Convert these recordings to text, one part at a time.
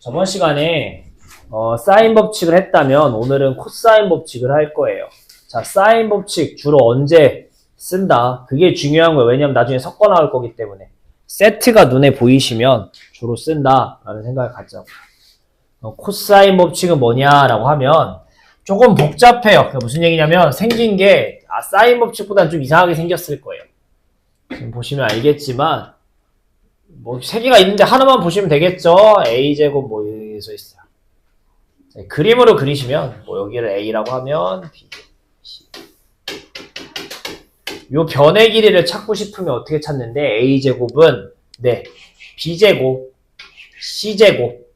저번 시간에 사인 법칙을 했다면 오늘은 코사인 법칙을 할 거예요. 자, 사인 법칙 주로 언제 쓴다? 그게 중요한 거예요. 왜냐면 나중에 섞어 나올 거기 때문에. 세트가 눈에 보이시면 주로 쓴다라는 생각을 갖자고요. 코사인 법칙은 뭐냐라고 하면 조금 복잡해요. 그게 무슨 얘기냐면 생긴 게 사인 법칙보다는 좀 이상하게 생겼을 거예요. 지금 보시면 알겠지만 뭐 세 개가 있는데 하나만 보시면 되겠죠. a제곱 뭐 이렇게 써 있어요. 네, 그림으로 그리시면 뭐 여기를 a라고 하면 b, c. 요 변의 길이를 찾고 싶으면 어떻게 찾는데 a제곱은 네 b제곱 c제곱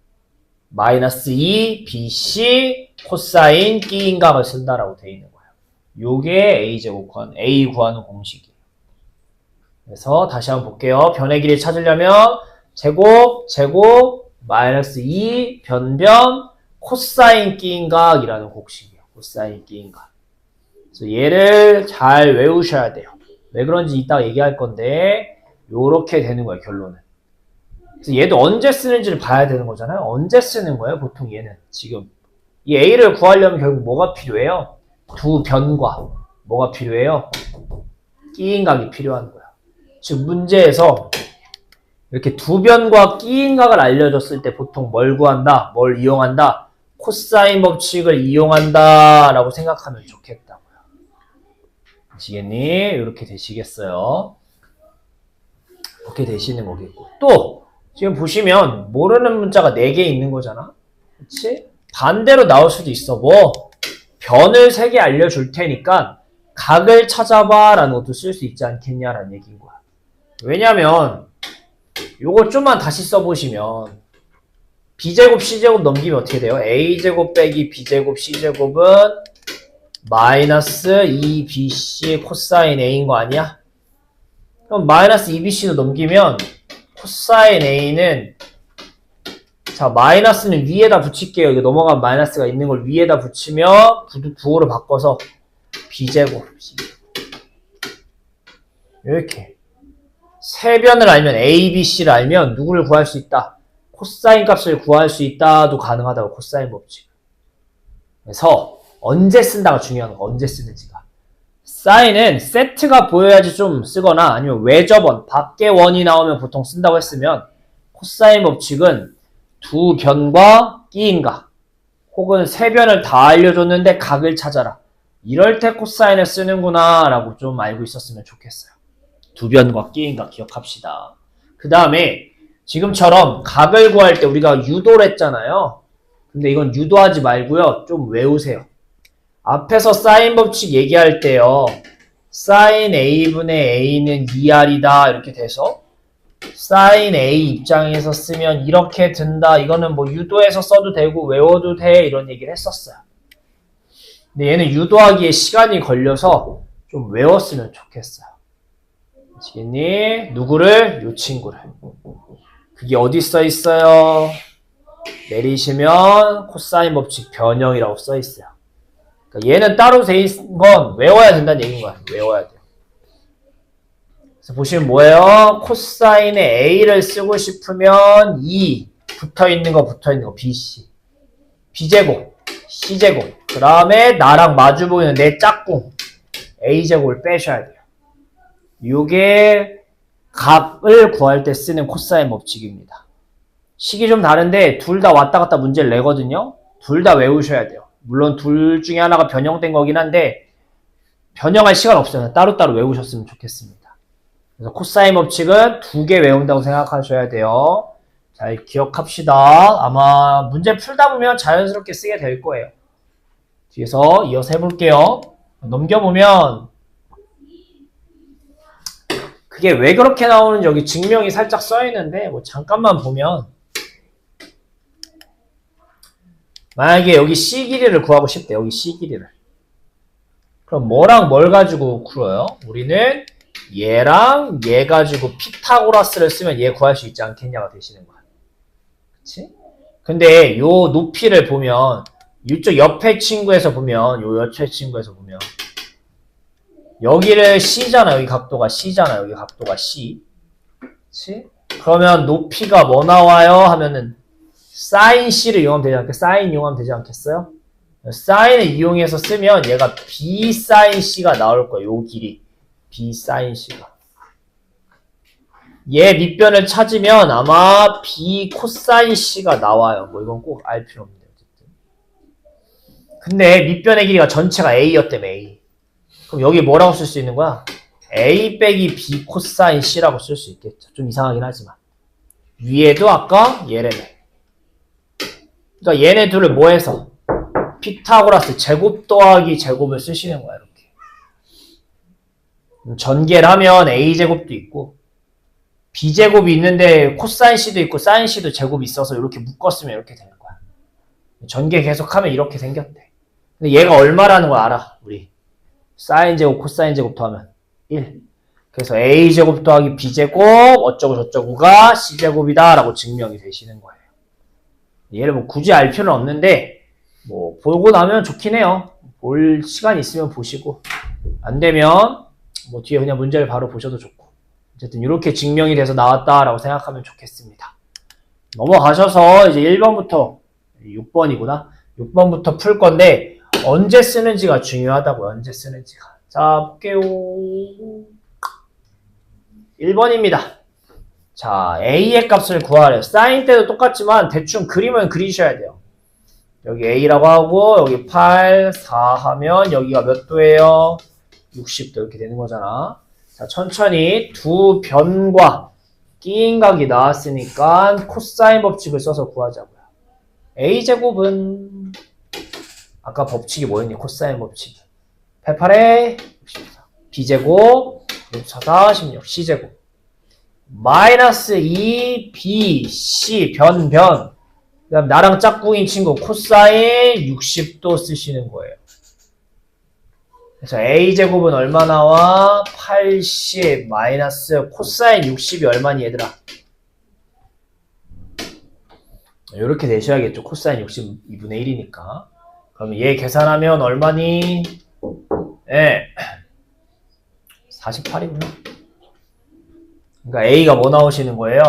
마이너스 2 bc 코사인 끼인각을 쓴다라고 되어 있는 거예요. 요게 a제곱 a 구하는 공식이에요. 그래서 다시 한번 볼게요. 변의 길이 찾으려면 제곱 마이너스 2 변변 코사인 끼인각이라는 공식이에요. 코사인 끼인각. 그래서 얘를 잘 외우셔야 돼요. 왜 그런지 이따가 얘기할 건데 요렇게 되는 거예요. 결론은. 그래서 얘도 언제 쓰는지를 봐야 되는 거잖아요. 언제 쓰는 거예요? 보통 얘는 지금 이 a를 구하려면 결국 뭐가 필요해요? 두 변과 뭐가 필요해요? 끼인각이 필요한 거야. 즉 문제에서 이렇게 두 변과 끼인각을 알려줬을 때 보통 뭘 구한다? 뭘 이용한다? 코사인 법칙을 이용한다 라고 생각하면 좋겠다고요. 아시겠니? 이렇게 되시겠어요. 이렇게 되시는 거겠고. 또 지금 보시면 모르는 문자가 4개 있는 거잖아. 그치? 반대로 나올 수도 있어. 뭐 변을 3개 알려줄 테니까 각을 찾아봐 라는 것도 쓸 수 있지 않겠냐라는 얘기인 거야. 왜냐면 요거 좀만 다시 써보시면 b제곱 c제곱 넘기면 어떻게 돼요? a제곱 빼기 b제곱 c제곱은 마이너스 2bc 코사인 a인 거 아니야? 그럼 마이너스 2bc도 넘기면 코사인 a는 자 마이너스는 위에다 붙일게요. 이거 넘어가면 마이너스가 있는 걸 위에다 붙이면 부호를 바꿔서 b제곱 이렇게 세 변을 알면 a, b, c를 알면 누구를 구할 수 있다? 코사인 값을 구할 수 있다도 가능하다고 코사인 법칙. 그래서 언제 쓴다가 중요한 거. 언제 쓰는지가. 사인은 세트가 보여야지 좀 쓰거나 아니면 외접원 밖에 원이 나오면 보통 쓴다고 했으면 코사인 법칙은 두 변과 끼인각 혹은 세 변을 다 알려줬는데 각을 찾아라. 이럴 때 코사인을 쓰는구나 라고 좀 알고 있었으면 좋겠어요. 두 변과 끼인각 기억합시다. 그 다음에 지금처럼 각을 구할 때 우리가 유도를 했잖아요. 근데 이건 유도하지 말고요. 좀 외우세요. 앞에서 사인 법칙 얘기할 때요. 사인 a분의 a는 2r이다 이렇게 돼서 사인 a 입장에서 쓰면 이렇게 든다. 이거는 뭐 유도해서 써도 되고 외워도 돼 이런 얘기를 했었어요. 근데 얘는 유도하기에 시간이 걸려서 좀 외웠으면 좋겠어요. 아시겠니? 누구를? 요 친구를. 그게 어디 써 있어요? 내리시면 코사인 법칙 변형이라고 써 있어요. 그러니까 얘는 따로 돼 있는 건 외워야 된다는 얘기인 거야. 외워야 돼요. 그래서 보시면 뭐예요? 코사인의 a를 쓰고 싶으면 2 붙어있는 거 bc b제곱 c제곱 그 다음에 나랑 마주 보이는 내 짝꿍 a제곱을 빼셔야 돼요. 요게 각을 구할 때 쓰는 코사인 법칙입니다. 식이 좀 다른데 둘 다 왔다 갔다 문제를 내거든요. 둘 다 외우셔야 돼요. 물론 둘 중에 하나가 변형된 거긴 한데 변형할 시간 없어요. 따로따로 외우셨으면 좋겠습니다. 그래서 코사인 법칙은 2개 외운다고 생각하셔야 돼요. 잘 기억합시다. 아마 문제 풀다 보면 자연스럽게 쓰게 될 거예요. 뒤에서 이어서 해볼게요. 넘겨보면 그게 왜 그렇게 나오는지 여기 증명이 살짝 써있는데 뭐 잠깐만 보면 만약에 여기 C 길이를 구하고 싶대. 여기 C 길이를. 그럼 뭐랑 뭘 가지고 풀어요? 우리는 얘랑 얘 가지고 피타고라스를 쓰면 얘 구할 수 있지 않겠냐가 되시는 거야. 그치? 근데 요 높이를 보면 이쪽 옆에 친구에서 보면 요 옆에 친구에서 보면 여기를 C잖아. 여기 각도가 C잖아. 여기 각도가 C. 그치? 그러면 높이가 뭐 나와요? 하면은 사인 C를 이용하면 되지 않겠어요? 사인 이용하면 되지 않겠어요? 사인을 이용해서 쓰면 얘가 B 사인 C가 나올 거예요. 요 길이. B 사인 C가. 얘 밑변을 찾으면 아마 B 코사인 C가 나와요. 뭐 이건 꼭 알 필요 없는데. 어쨌든. 근데 밑변의 길이가 전체가 A였다며 A. 그럼 여기 뭐라고 쓸 수 있는 거야? A 빼기 B 코사인 C라고 쓸 수 있겠죠. 좀 이상하긴 하지만. 위에도 아까 얘네네. 그러니까 얘네 둘을 뭐 해서? 피타고라스 제곱 더하기 제곱을 쓰시는 거야, 이렇게. 전개를 하면 A제곱도 있고, B제곱이 있는데 코사인 C도 있고 사인 C도 제곱이 있어서 이렇게 묶었으면 이렇게 되는 거야. 전개 계속하면 이렇게 생겼대. 근데 얘가 얼마라는 걸 알아, 우리. 사인 제곱, 코사인 제곱 더하면 1. 그래서 A제곱 더하기 B제곱 어쩌고 저쩌고가 C제곱이다 라고 증명이 되시는 거예요. 얘를 뭐 굳이 알 필요는 없는데 뭐 보고 나면 좋긴 해요. 볼 시간 있으면 보시고 안 되면 뭐 뒤에 그냥 문제를 바로 보셔도 좋고 어쨌든 이렇게 증명이 돼서 나왔다라고 생각하면 좋겠습니다. 넘어가셔서 이제 1번부터 6번이구나. 6번부터 풀 건데 언제 쓰는지가 중요하다고요. 언제 쓰는지가. 자, 볼게요. 1번입니다. 자, A의 값을 구하래요. 사인 때도 똑같지만 대충 그림은 그리셔야 돼요. 여기 A라고 하고 여기 8, 4 하면 여기가 몇 도예요? 60도 이렇게 되는 거잖아. 자, 천천히 두 변과 끼인 각이 나왔으니까 코사인 법칙을 써서 구하자고요. A제곱은 아까 법칙이 뭐였니? 코사인 법칙. 88에 64. B제곱 64, 16. C제곱. 마이너스 2B, C, 변. 그 다음 나랑 짝꿍인 친구 코사인 60도 쓰시는 거예요. 그래서 A제곱은 얼마 나와? 80 마이너스 코사인 60이 얼마니 얘들아? 이렇게 내셔야겠죠. 코사인 60 2분의 1이니까. 그럼 얘 계산하면 얼마니? 예. 48이구나. 그러니까 A가 뭐 나오시는 거예요?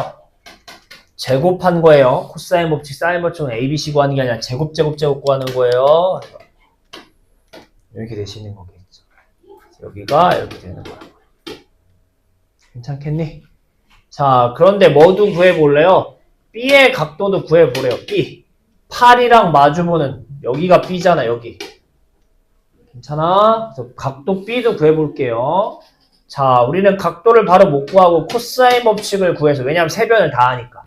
제곱한 거예요. 코사인 법칙, 사인 법칙은 ABC 구하는 게 아니라 제곱 구하는 거예요. 이렇게 되시는 거겠죠. 여기가 이렇게 되는 거야. 괜찮겠니? 자, 그런데 뭐도 구해볼래요? B의 각도도 구해보래요. B. 8이랑 마주보는 여기가 B잖아, 여기. 괜찮아? 그래서 각도 B도 구해볼게요. 자, 우리는 각도를 바로 못 구하고 코사인 법칙을 구해서, 왜냐하면 세 변을 다 하니까.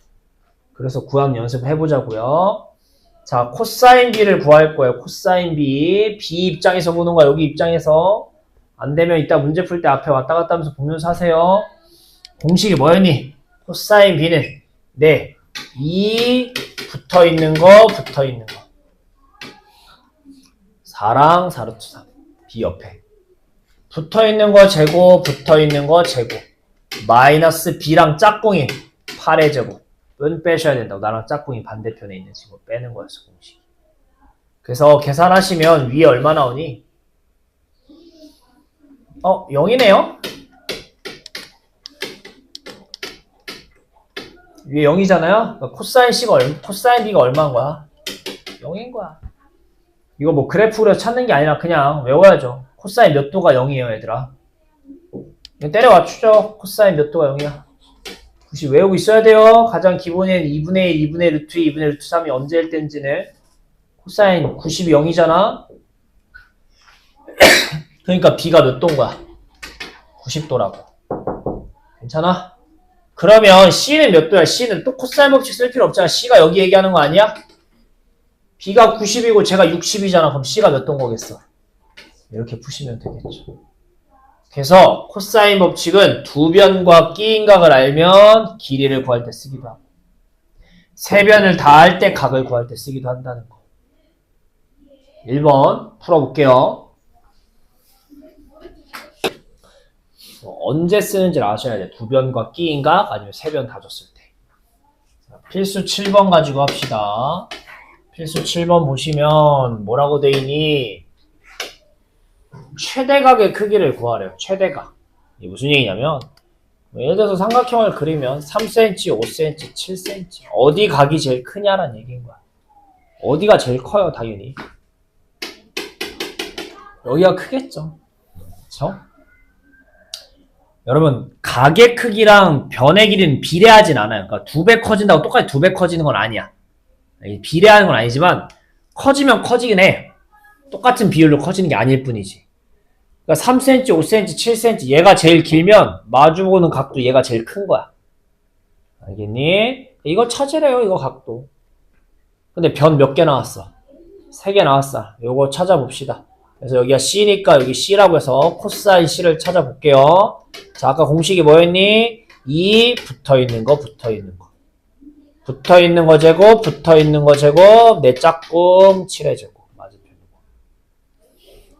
그래서 구하는 연습을 해보자고요. 자, 코사인 B를 구할 거예요. 코사인 B. B 입장에서 보는 거야. 여기 입장에서. 안 되면 이따 문제 풀 때 앞에 왔다 갔다 하면서 보면서 하세요. 공식이 뭐였니? 코사인 B는 네, 이 붙어있는 거. 4랑 4루트 3. B 옆에. 붙어있는 거 제곱, 붙어있는 거 제곱. 마이너스 B랑 짝꿍인 8의 제곱은 빼셔야 된다고. 나랑 짝꿍이 반대편에 있는 제곱 빼는 거였어, 공식. 그래서 계산하시면 위에 얼마 나오니? 0이네요? 위에 0이잖아요? 그러니까 코사인 B가 얼마인 거야? 0인 거야. 이거 뭐 그래프로 찾는 게 아니라 그냥 외워야죠. 코사인 몇 도가 0이에요, 얘들아. 때려 맞추죠. 코사인 몇 도가 0이야. 굳이 외우고 있어야 돼요. 가장 기본엔 2분의 1, 2분의 루트 2, 2분의 루트 3이 언제일 땐지는. 코사인 90이 0이잖아. 그러니까 B가 몇 도인 거야? 90도라고. 괜찮아? 그러면 C는 몇 도야? C는 또 코사인 법칙 쓸 필요 없잖아. C가 여기 얘기하는 거 아니야? B가 90이고 제가 60이잖아. 그럼 C가 몇 도인 거겠어? 이렇게 푸시면 되겠죠. 그래서 코사인 법칙은 두 변과 끼인 각을 알면 길이를 구할 때 쓰기도 하고 세 변을 다 할 때 각을 구할 때 쓰기도 한다는 거. 1번 풀어볼게요. 언제 쓰는지를 아셔야 돼. 두 변과 끼인 각 아니면 세 변 다 줬을 때. 필수 7번 가지고 합시다. 필수 7번 보시면 뭐라고 돼 있니? 최대각의 크기를 구하래요. 최대각. 이게 무슨 얘기냐면 예를 들어서 삼각형을 그리면 3cm, 5cm, 7cm 어디 각이 제일 크냐라는 얘기인 거야. 어디가 제일 커요, 당연히. 여기가 크겠죠. 그쵸? 여러분, 각의 크기랑 변의 길이는 비례하진 않아요. 그러니까 2배 커진다고 똑같이 2배 커지는 건 아니야. 비례하는 건 아니지만 커지면 커지긴 해. 똑같은 비율로 커지는 게 아닐 뿐이지. 그러니까 3cm, 5cm, 7cm 얘가 제일 길면 마주보는 각도 얘가 제일 큰 거야. 알겠니? 이거 찾으래요, 이거 각도. 근데 변 몇 개 나왔어? 3개 나왔어. 요거 찾아봅시다. 그래서 여기가 C니까 여기 C라고 해서 코사인 C를 찾아볼게요. 자, 아까 공식이 뭐였니? 2 붙어있는 거, 붙어있는 거. 붙어있는 거 제곱, 붙어있는 거 제곱, 내 짝꿍 7의 제곱. 맞은편이고.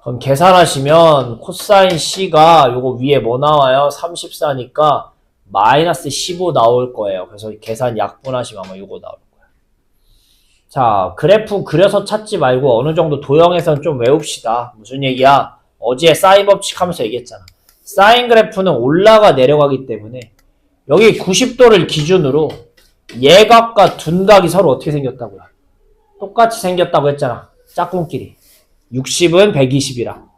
그럼 계산하시면 코사인 C가 요거 위에 뭐 나와요? 34니까 마이너스 15 나올 거예요. 그래서 계산 약분하시면 아마 요거 나올 거예요. 자, 그래프 그려서 찾지 말고 어느 정도 도형에서는 좀 외웁시다. 무슨 얘기야? 어제 사인 법칙 하면서 얘기했잖아. 사인 그래프는 올라가 내려가기 때문에 여기 90도를 기준으로 예각과 둔각이 서로 어떻게 생겼다고요? 똑같이 생겼다고 했잖아. 짝꿍끼리. 60은 120이랑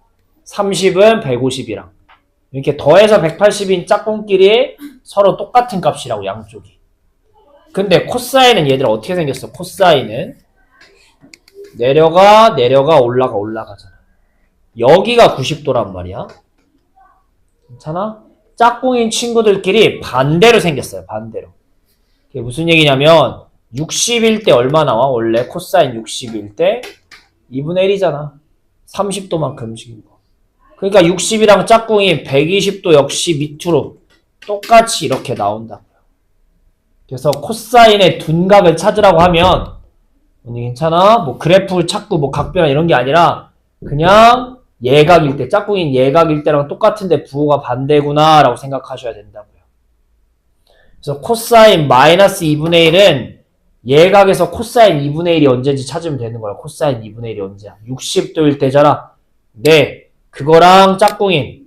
30은 150이랑 이렇게 더해서 180인 짝꿍끼리 서로 똑같은 값이라고, 양쪽이. 근데 코사인은 얘들아 어떻게 생겼어? 코사인은 내려가 올라가잖아. 여기가 90도란 말이야. 괜찮아? 짝꿍인 친구들끼리 반대로 생겼어요. 반대로. 그게 무슨 얘기냐면 60일 때 얼마 나와? 원래 코사인 60일 때 2분의 1이잖아. 30도만큼 움직인 거. 그러니까 60이랑 짝꿍이 120도 역시 밑으로 똑같이 이렇게 나온다. 그래서 코사인의 둔각을 찾으라고 하면 괜찮아? 뭐 그래프를 찾고 뭐 각변화 이런 게 아니라 그냥 예각일 때, 짝꿍인 예각일 때랑 똑같은데 부호가 반대구나 라고 생각하셔야 된다고요. 그래서 코사인 마이너스 2분의 1은 예각에서 코사인 2분의 1이 언제인지 찾으면 되는 거야. 코사인 2분의 1이 언제야? 60도일 때잖아. 네, 그거랑 짝꿍인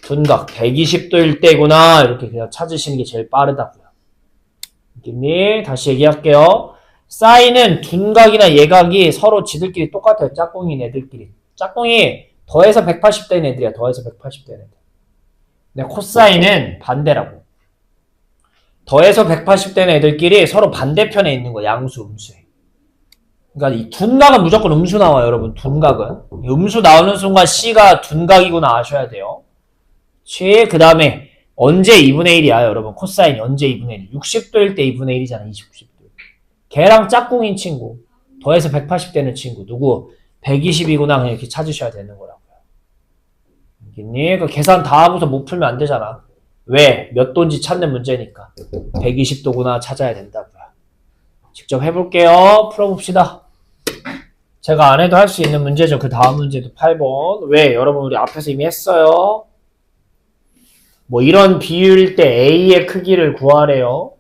둔각 120도일 때구나 이렇게 그냥 찾으시는 게 제일 빠르다고요. 알겠니? 다시 얘기할게요. 사인은 둔각이나 예각이 서로 지들끼리 똑같아요. 짝꿍인 애들끼리. 짝꿍이 더해서 180 되는 애들이야. 더해서 180 되는 애들. 근데 코사인은 반대라고. 더해서 180 되는 애들끼리 서로 반대편에 있는 거야. 양수, 음수에. 그러니까 이 둔각은 무조건 음수 나와요. 여러분. 둔각은. 음수 나오는 순간 C가 둔각이구나 아셔야 돼요. 그 다음에 언제 2분의 1이야, 여러분? 코사인이 언제 2분의 1? 60도일 때 2분의 1이잖아, 90도. 걔랑 짝꿍인 친구, 더해서 180 되는 친구, 누구? 120이구나, 그냥 이렇게 찾으셔야 되는 거라고요. 알겠니? 그 계산 다 하고서 못 풀면 안 되잖아. 왜? 몇 도인지 찾는 문제니까. 120도구나 찾아야 된다고요. 직접 해볼게요. 풀어봅시다. 제가 안 해도 할 수 있는 문제죠. 그 다음 문제도 8번. 왜? 여러분, 우리 앞에서 이미 했어요. 뭐 이런 비율일 때 A의 크기를 구하래요.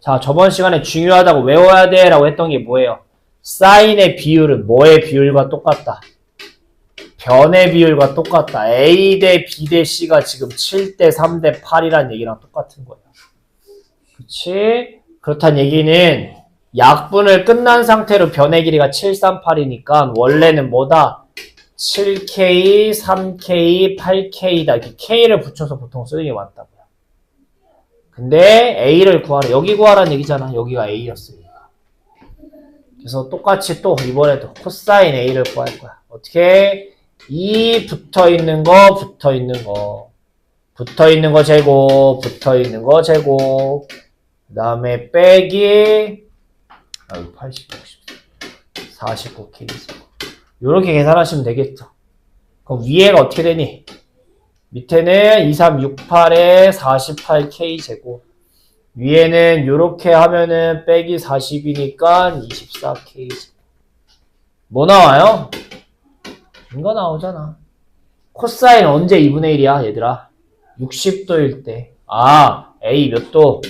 자, 저번 시간에 중요하다고 외워야 돼 라고 했던 게 뭐예요? 사인의 비율은 뭐의 비율과 똑같다? 변의 비율과 똑같다. A 대 B 대 C가 지금 7대 3대 8이란 얘기랑 똑같은 거예요. 그치? 그렇단 얘기는 약분을 끝난 상태로 변의 길이가 738이니까 원래는 뭐다? 7K, 3K, 8K다. 이렇게 K를 붙여서 보통 쓰는 게 맞다고요. 근데 A를 구하라. 여기 구하라는 얘기잖아. 여기가 A였으니까. 그래서 똑같이 또 이번에도 코사인 A를 구할 거야. 어떻게? 이 붙어있는 거, 붙어있는 거. 붙어있는 거 제곱, 붙어있는 거 제곱. 그 다음에 빼기 80, 60, 49K 제곱. 요렇게 계산하시면 되겠죠. 그럼 위에가 어떻게 되니? 밑에는 2368에 48K 제곱. 위에는 요렇게 하면은 빼기 40이니까 24K 제곱. 뭐 나와요? 이거 나오잖아. 코사인 언제 2분의 1이야, 얘들아? 60도일 때. 아, A 몇 도?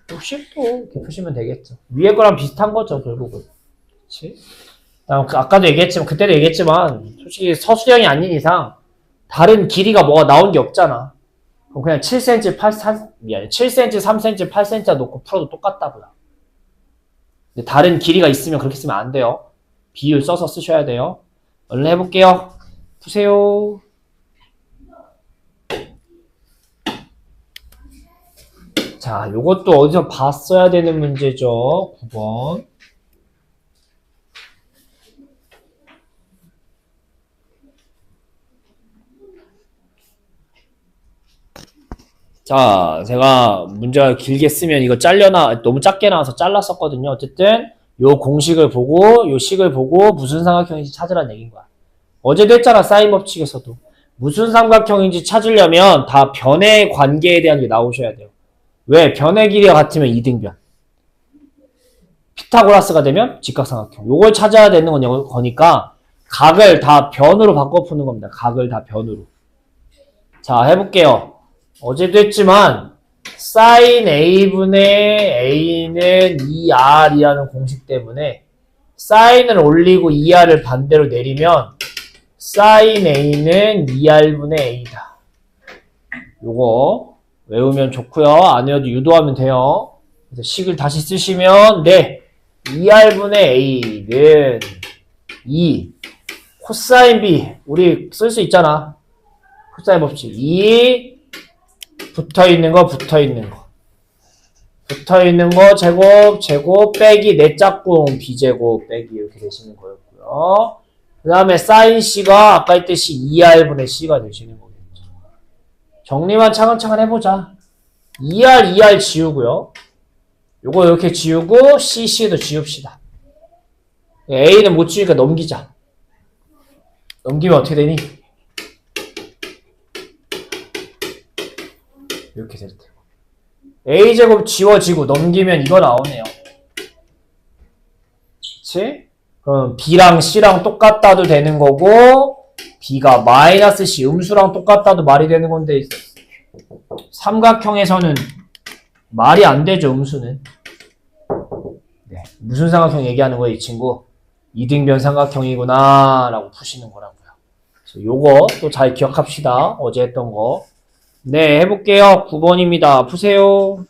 60도. 이렇게 푸시면 되겠죠. 위에 거랑 비슷한 거죠, 결국은. 그치? 아까도 얘기했지만, 그때도 얘기했지만, 솔직히 서술형이 아닌 이상, 다른 길이가 뭐가 나온 게 없잖아. 그럼 그냥 7cm, 7cm, 3cm, 8cm 놓고 풀어도 똑같다고요. 근데 다른 길이가 있으면 그렇게 쓰면 안 돼요. 비율 써서 쓰셔야 돼요. 얼른 해볼게요. 푸세요. 자, 요것도 어디서 봤어야 되는 문제죠. 9번. 자, 제가 문제가 길게 쓰면 이거 너무 작게 나와서 잘랐었거든요. 어쨌든 요 공식을 보고 요 식을 보고 무슨 삼각형인지 찾으라는 얘기인 거야. 어제도 했잖아. 사인 법칙에서도. 무슨 삼각형인지 찾으려면 다 변의 관계에 대한 게 나오셔야 돼요. 왜? 변의 길이가 같으면 이등변. 피타고라스가 되면 직각삼각형. 요걸 찾아야 되는 거니까 각을 다 변으로 바꿔 푸는 겁니다. 각을 다 변으로. 자, 해볼게요. 어제도 했지만 sin a분의 a는 2r이라는 공식 때문에 sin을 올리고 2r을 반대로 내리면 sin a는 2r분의 a다. 요거 외우면 좋고요. 안 외워도 유도하면 돼요. 그래서 식을 다시 쓰시면 2r분의 a는 2 코사인 b 우리 쓸 수 있잖아. 코사인 법칙 2 붙어있는 거 제곱 빼기 내 짝꿍 b제곱 빼기 이렇게 되시는 거였고요. 그 다음에 sin c가 아까 했듯이 2r분의 c가 되시는 거겠죠. 정리만 차근차근 해보자. 2r 지우고요. 요거 이렇게 지우고 cc도 지웁시다. a는 못 지우니까 넘기자. 넘기면 어떻게 되니? 이렇게 될 테고. a제곱 지워지고 넘기면 이거 나오네요. 그치? 그럼 b랑 c랑 똑같다도 되는 거고 b가 마이너스 c 음수랑 똑같다도 말이 되는 건데 삼각형에서는 말이 안 되죠. 음수는. 네. 무슨 삼각형 얘기하는 거예요, 이 친구? 이등변 삼각형이구나 라고 푸시는 거라고요. 그래서 요거 또 잘 기억합시다. 어제 했던 거. 네, 해볼게요. 9번입니다. 푸세요.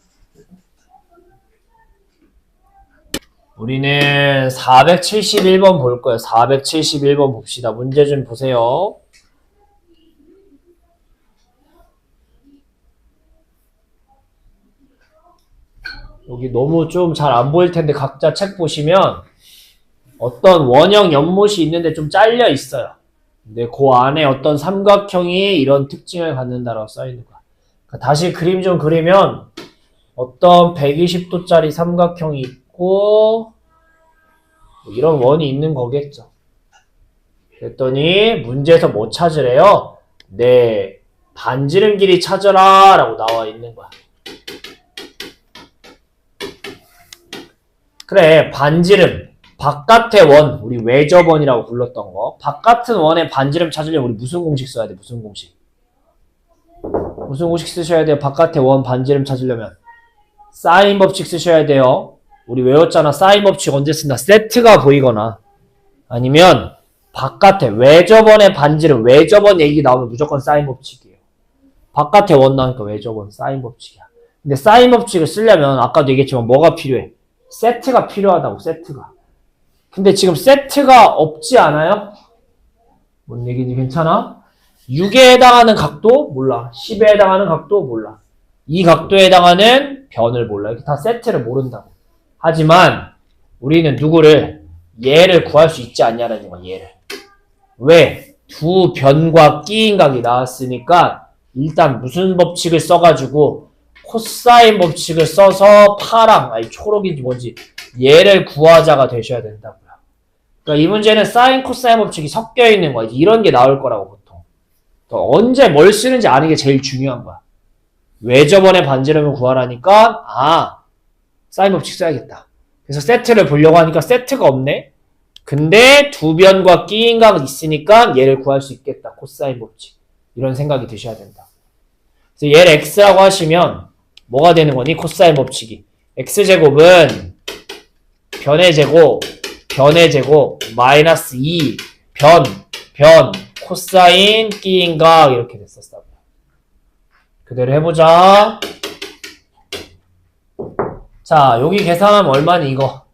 우리는 471번 볼 거예요. 471번 봅시다. 문제 좀 보세요. 여기 너무 좀 잘 안 보일 텐데 각자 책 보시면 어떤 원형 연못이 있는데 좀 잘려 있어요. 근데 그 안에 어떤 삼각형이 이런 특징을 갖는다라고 써있는 거야. 그러니까 다시 그림 좀 그리면 어떤 120도짜리 삼각형이 있고 이런 원이 있는 거겠죠. 그랬더니 문제에서 뭐 찾으래요? 네, 반지름 길이 찾아라 라고 나와 있는 거야. 그래, 반지름 바깥의 원, 우리 외접원이라고 불렀던 거. 바깥은 원의 반지름 찾으려면 우리 무슨 공식 써야 돼? 무슨 공식? 무슨 공식 쓰셔야 돼요? 바깥의 원 반지름 찾으려면 사인 법칙 쓰셔야 돼요. 우리 외웠잖아. 사인 법칙 언제 쓴다? 세트가 보이거나 아니면 바깥에 외접원의 반지름, 외접원 얘기 나오면 무조건 사인 법칙이에요. 바깥의 원 나오니까 외접원, 사인 법칙이야. 근데 사인 법칙을 쓰려면 아까도 얘기했지만 뭐가 필요해? 세트가 필요하다고, 세트가. 근데 지금 세트가 없지 않아요? 뭔 얘기인지 괜찮아? 6에 해당하는 각도 몰라. 10에 해당하는 각도 몰라. 이 각도에 해당하는 변을 몰라. 이렇게 다 세트를 모른다고. 하지만 우리는 누구를 얘를 구할 수 있지 않냐는 거야. 얘를. 왜? 두 변과 끼인각이 나왔으니까 일단 무슨 법칙을 써가지고 코사인 법칙을 써서 파랑, 아니 초록인지 뭔지 얘를 구하자가 되셔야 된다고요. 그러니까 이 문제는 사인 코사인 법칙이 섞여 있는 거야. 이런 게 나올 거라고 보통. 언제 뭘 쓰는지 아는 게 제일 중요한 거야. 외접원의 반지름을 구하라니까 사인 법칙 써야겠다. 그래서 세트를 보려고 하니까 세트가 없네. 근데 두 변과 끼인 각은 있으니까 얘를 구할 수 있겠다. 코사인 법칙. 이런 생각이 드셔야 된다. 그래서 얘를 x라고 하시면 뭐가 되는 거니? 코사인 법칙이. x제곱은 변의 제곱 마이너스 2 변 코사인 끼인 각 이렇게 됐었어. 그대로 해보자. 자, 여기 계산하면 얼마니 이거?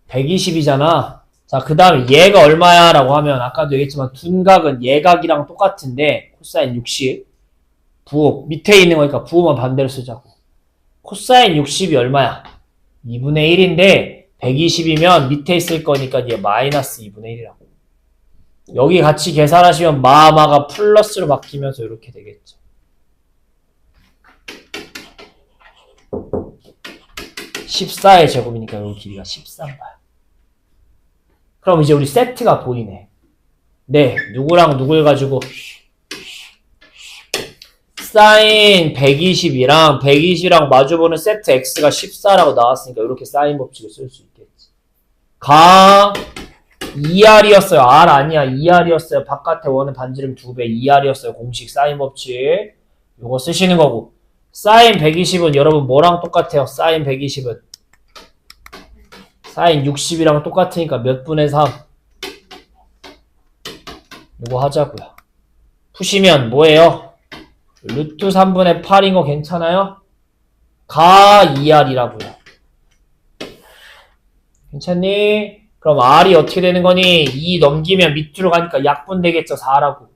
120이잖아. 자, 그 다음에 얘가 얼마야? 라고 하면 아까도 얘기했지만 둔각은 얘각이랑 똑같은데 코사인 60 부호 밑에 있는 거니까 부호만 반대로 쓰자고. 코사인 60이 얼마야? 2분의 1인데 120이면 밑에 있을 거니까 얘 마이너스 2분의 1이라고. 여기 같이 계산하시면 마가 플러스로 바뀌면서 이렇게 되겠죠. 14의 제곱이니까 여기 길이가 13가요. 그럼 이제 우리 세트가 보이네. 네, 누구랑 누굴 가지고 사인 120이랑 120이랑 마주보는 세트 x가 14라고 나왔으니까 이렇게 사인 법칙을 쓸 수 있겠지. 가 2r이었어요. r 아니야. 2r이었어요. 바깥에 원의 반지름 2배 2r이었어요. 공식 사인 법칙. 요거 쓰시는 거고. 사인 120은 여러분 뭐랑 똑같아요? 사인 120은 사인 60이랑 똑같으니까 몇 분의 3? 요거 하자고요. 푸시면 뭐예요? 루트 3분의 8인 거 괜찮아요? 가 2r이라고요. 괜찮니? 그럼 r이 어떻게 되는 거니? 2 넘기면 밑으로 가니까 약분 되겠죠. 4라고.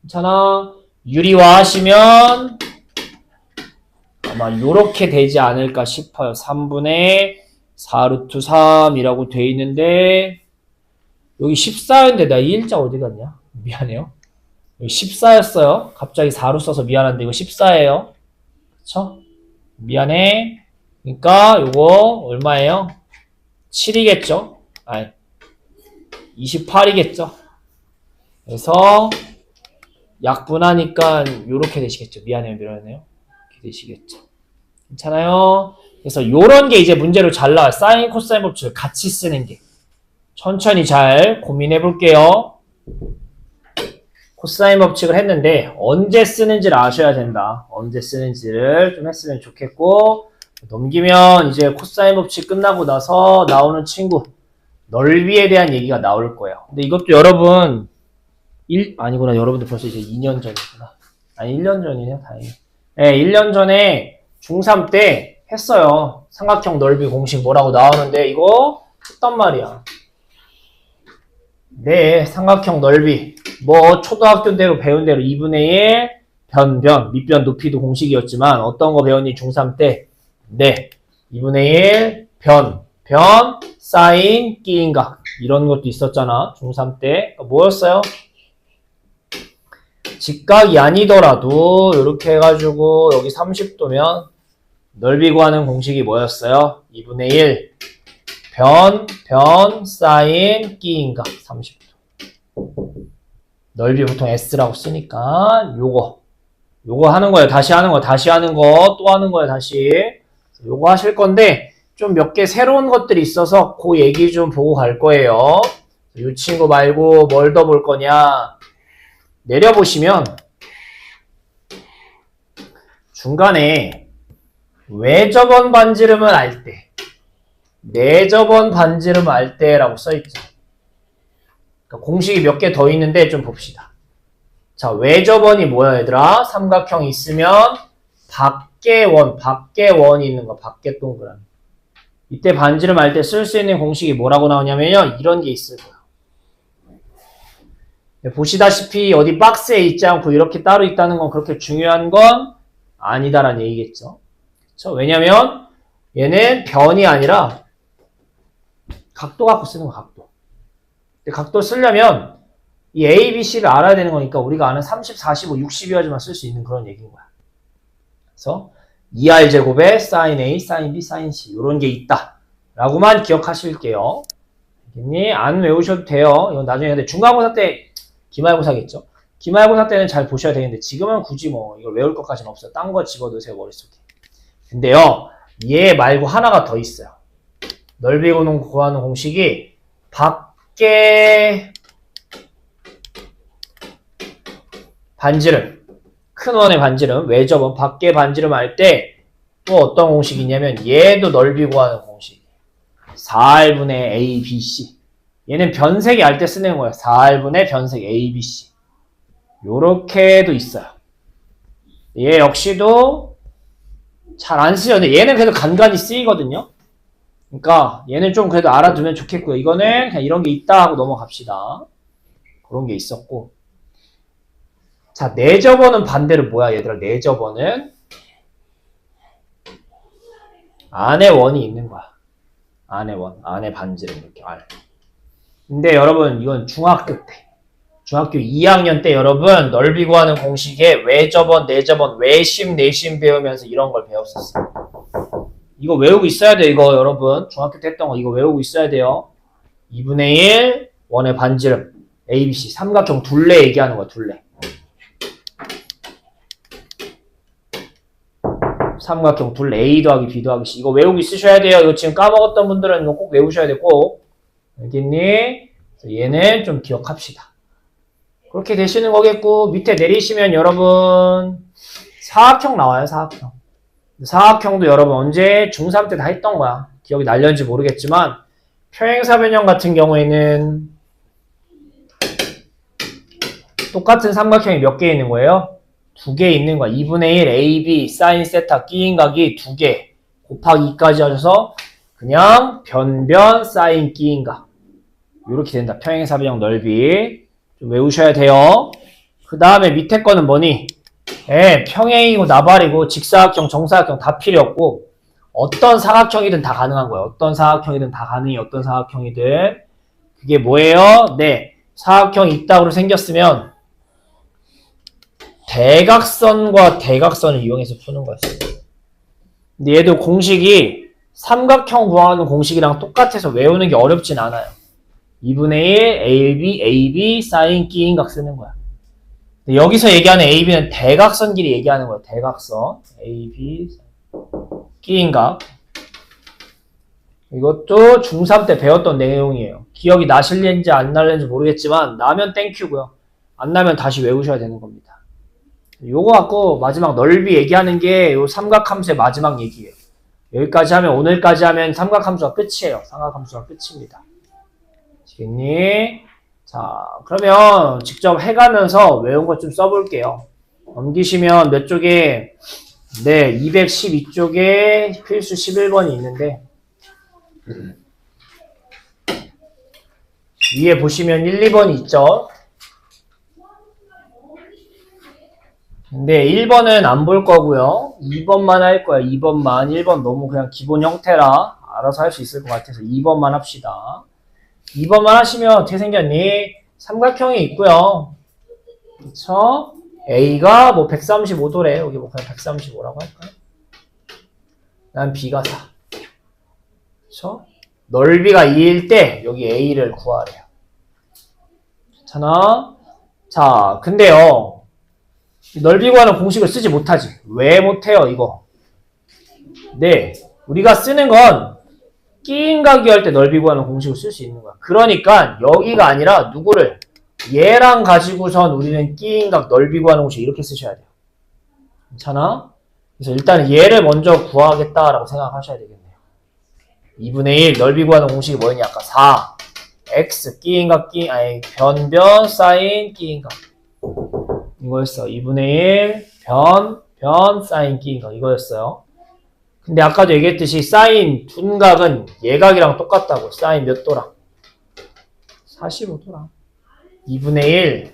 괜찮아? 유리화 하시면 아마 요렇게 되지 않을까 싶어요. 3분의 4루트 3이라고 돼 있는데 여기 14였는데 나 이 일자 어디 갔냐? 미안해요. 여기 14였어요. 갑자기 4로 써서 미안한데 이거 14예요. 그쵸? 미안해. 그러니까 요거 얼마예요? 7이겠죠? 아니 28이겠죠? 그래서 약분하니까 요렇게 되시겠죠? 미안해요. 이렇게 되시겠죠? 괜찮아요? 그래서 요런 게 이제 문제로 잘 나와요. 사인, 코사인 법칙을 같이 쓰는 게. 천천히 잘 고민해 볼게요. 코사인 법칙을 했는데 언제 쓰는지를 아셔야 된다. 언제 쓰는지를 좀 했으면 좋겠고 넘기면 이제 코사인 법칙 끝나고 나서 나오는 친구 넓이에 대한 얘기가 나올 거예요. 근데 이것도 여러분 아니구나. 여러분들 벌써 이제 2년 전이구나. 아니 1년 전이네요. 다행히. 네, 1년 전에 중3 때 했어요. 삼각형 넓이 공식 뭐라고 나오는데 이거 했단 말이야. 네, 삼각형 넓이 뭐 초등학교 때로 배운 대로 2분의 1 변, 밑변, 높이도 공식이었지만 어떤 거 배웠니 중3 때? 네, 2분의 1 변, 사인, 끼인각 이런 것도 있었잖아. 중3 때 뭐였어요? 직각이 아니더라도 이렇게 해가지고 여기 30도면 넓이 구하는 공식이 뭐였어요? 2분의 1 변, 사인, 끼인각 30도. 넓이 보통 S라고 쓰니까 요거 하는 거예요. 다시 하는 거, 또 하는 거예요. 다시 요거 하실 건데 좀 몇 개 새로운 것들이 있어서 그 얘기 좀 보고 갈 거예요. 이 친구 말고 뭘 더 볼 거냐? 내려보시면 중간에 외접원 반지름을 알 때, 내접원 반지름을 알 때라고 써있죠. 그러니까 공식이 몇 개 더 있는데 좀 봅시다. 자, 외접원이 뭐야 얘들아? 삼각형이 있으면 밖에 원이 있는 거, 밖에 동그라미. 이때 반지름 알 때 쓸 수 있는 공식이 뭐라고 나오냐면요. 이런 게 있을 거예요. 보시다시피 어디 박스에 있지 않고 이렇게 따로 있다는 건 그렇게 중요한 건 아니다라는 얘기겠죠. 그렇죠? 왜냐면 얘는 변이 아니라 각도 갖고 쓰는 거, 각도. 근데 각도 쓰려면 이 A, B, C를 알아야 되는 거니까 우리가 아는 30, 45, 60이어야지만 쓸 수 있는 그런 얘기인 거야. 그래서 2R제곱에 sin A, sin B, sin C 이런 게 있다 라고만 기억하실게요. 알겠니? 안 외우셔도 돼요. 이건 나중에 근데 중간고사 때 기말고사겠죠. 기말고사 때는 잘 보셔야 되는데 지금은 굳이 뭐 이걸 외울 것까지는 없어요. 딴 거 집어넣으세요 머릿속에. 근데요 얘 말고 하나가 더 있어요. 넓이 구하는 공식이 밖에 반지름, 큰 원의 반지름, 외접원, 밖에 반지름 할 때 또 어떤 공식이 있냐면 얘도 넓이 구하는 공식. 4R분의 A, B, C. 얘는 변색이 알 때 쓰는 거예요. 4R분의 변색 A, B, C. 요렇게도 있어요. 얘 역시도 잘 안 쓰여. 근데 얘는 그래도 간간히 쓰이거든요. 그러니까 얘는 좀 그래도 알아두면 좋겠고요. 이거는 그냥 이런 게 있다 하고 넘어갑시다. 그런 게 있었고. 자, 내저번은 반대로 뭐야, 얘들아? 내저번은 안에 원이 있는 거야. 안에 원, 안에 반지름 이렇게 R. 근데 여러분 이건 중학교 때, 중학교 2학년 때 여러분 넓이 구하는 공식에 외저번, 내저번, 외심, 내심 배우면서 이런 걸 배웠었어요. 이거 외우고 있어야 돼요. 이거 여러분 중학교 때 했던 거 이거 외우고 있어야 돼요. 2분의 1 원의 반지름 ABC 삼각형 둘레 얘기하는 거야. 둘레. 삼각형 둘레 A 더하기 B 더하기 C 이거 외우고 있으셔야 돼요. 이거 지금 까먹었던 분들은 이거 꼭 외우셔야 돼요. 꼭. 알겠니? 얘는 좀 기억합시다. 그렇게 되시는 거겠고 밑에 내리시면 여러분 사각형 나와요. 사각형. 사각형도 여러분 언제 중3 때 다 했던 거야. 기억이 날렸는지 모르겠지만 평행사변형 같은 경우에는 똑같은 삼각형이 몇 개 있는 거예요? 2개 있는 거야. 2분의 1 AB 사인 세타 끼인각이 2개 곱하기 2까지 하셔서 그냥 변변 사인 끼인각 이렇게 된다. 평행사변형 넓이 좀 외우셔야 돼요. 그 다음에 밑에 거는 뭐니? 예, 평행이고 나발이고 직사각형 정사각형 다 필요 없고 어떤 사각형이든 다 가능한 거예요. 어떤 사각형이든 다 가능해. 어떤 사각형이든 그게 뭐예요? 네, 사각형이 있다고 생겼으면 대각선과 대각선을 이용해서 푸는 거였어요. 근데 얘도 공식이 삼각형 구하는 공식이랑 똑같아서 외우는 게 어렵진 않아요. 2분의 1 AB 사인 끼인각 쓰는 거야. 근데 여기서 얘기하는 AB는 대각선 길이 얘기하는 거예요. 대각선 AB 끼인각. 이것도 중3 때 배웠던 내용이에요. 기억이 나실는지 안 날는지 모르겠지만 나면 땡큐고요. 안 나면 다시 외우셔야 되는 겁니다. 요거 갖고 마지막 넓이 얘기하는 게 요 삼각함수의 마지막 얘기예요. 여기까지 하면 오늘까지 하면 삼각함수가 끝이에요. 삼각함수가 끝입니다. 아시겠니? 자, 그러면 직접 해가면서 외운 것 좀 써볼게요. 넘기시면 몇 쪽에 네, 212쪽에 필수 11번이 있는데 위에 보시면 1, 2번이 있죠. 근데 1번은 안 볼 거고요. 2번만 할 거야. 2번만. 1번 너무 그냥 기본 형태라 알아서 할 수 있을 것 같아서 2번만 합시다. 2번만 하시면 어떻게 생겼니? 삼각형이 있고요. 그쵸? A가 뭐 135도래. 여기 뭐 그냥 135라고 할까요? 난 B가 4. 그쵸? 넓이가 2일 때 여기 A를 구하래요. 괜찮아? 자, 근데요. 넓이 구하는 공식을 쓰지 못하지. 왜 못해요, 이거? 네, 우리가 쓰는 건 끼인각이 할 때 넓이 구하는 공식을 쓸 수 있는 거야. 그러니까 여기가 아니라 누구를 얘랑 가지고선 우리는 끼인각 넓이 구하는 공식 이렇게 쓰셔야 돼요. 괜찮아? 그래서 일단 얘를 먼저 구하겠다라고 생각하셔야 되겠네요. 2분의 1 넓이 구하는 공식이 뭐였냐? 아까 4 x 끼인각 아니 변변 사인 끼인각 이거였어. 2분의 1 변 사인 끼인각 이거였어요. 근데 아까도 얘기했듯이 사인 둔각은 예각이랑 똑같다고. 사인 몇 도랑? 45도랑. 2분의 1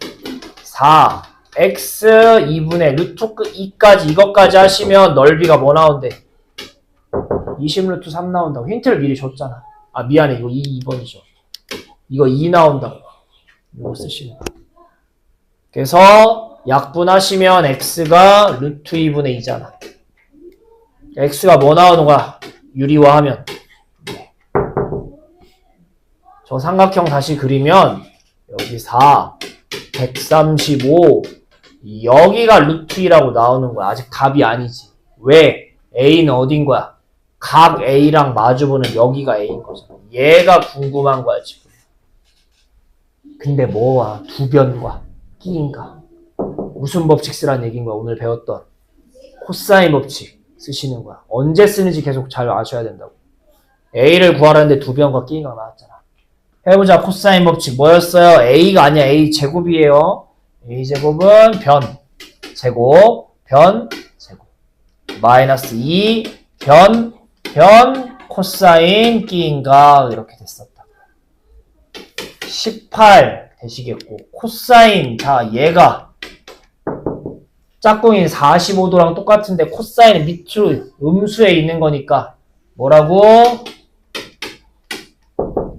4 x 2분의 루트 2까지 이것까지 하시면 넓이가 뭐 나온대? 20 루트 3 나온다고. 힌트를 미리 줬잖아. 아 미안해. 이거 2번이죠. 이거 2 나온다고. 이거 쓰시는 거. 그래서 약분하시면 x가 루트 2분의 2잖아. x가 뭐 나오는 거야? 유리화하면. 저 삼각형 다시 그리면 여기 4, 135 여기가 루트 2라고 나오는 거야. 아직 답이 아니지. 왜? a는 어딘 거야? 각 a랑 마주보는 여기가 a인 거잖아. 얘가 궁금한 거야 지금. 근데 뭐와? 두변과 끼인가? 무슨 법칙 쓰란 얘기인 거야? 오늘 배웠던 코사인 법칙 쓰시는 거야. 언제 쓰는지 계속 잘 아셔야 된다고. a를 구하라는데 두변과 끼인가 나왔잖아. 해보자. 코사인 법칙 뭐였어요? a가 아니야. a 제곱이에요. a 제곱은 변 제곱 변 제곱 마이너스 2 변 코사인 끼인각 이렇게 됐었다. 18 되시겠고 코사인 자 얘가 짝꿍인 45도랑 똑같은데 코사인은 밑으로 음수에 있는 거니까 뭐라고?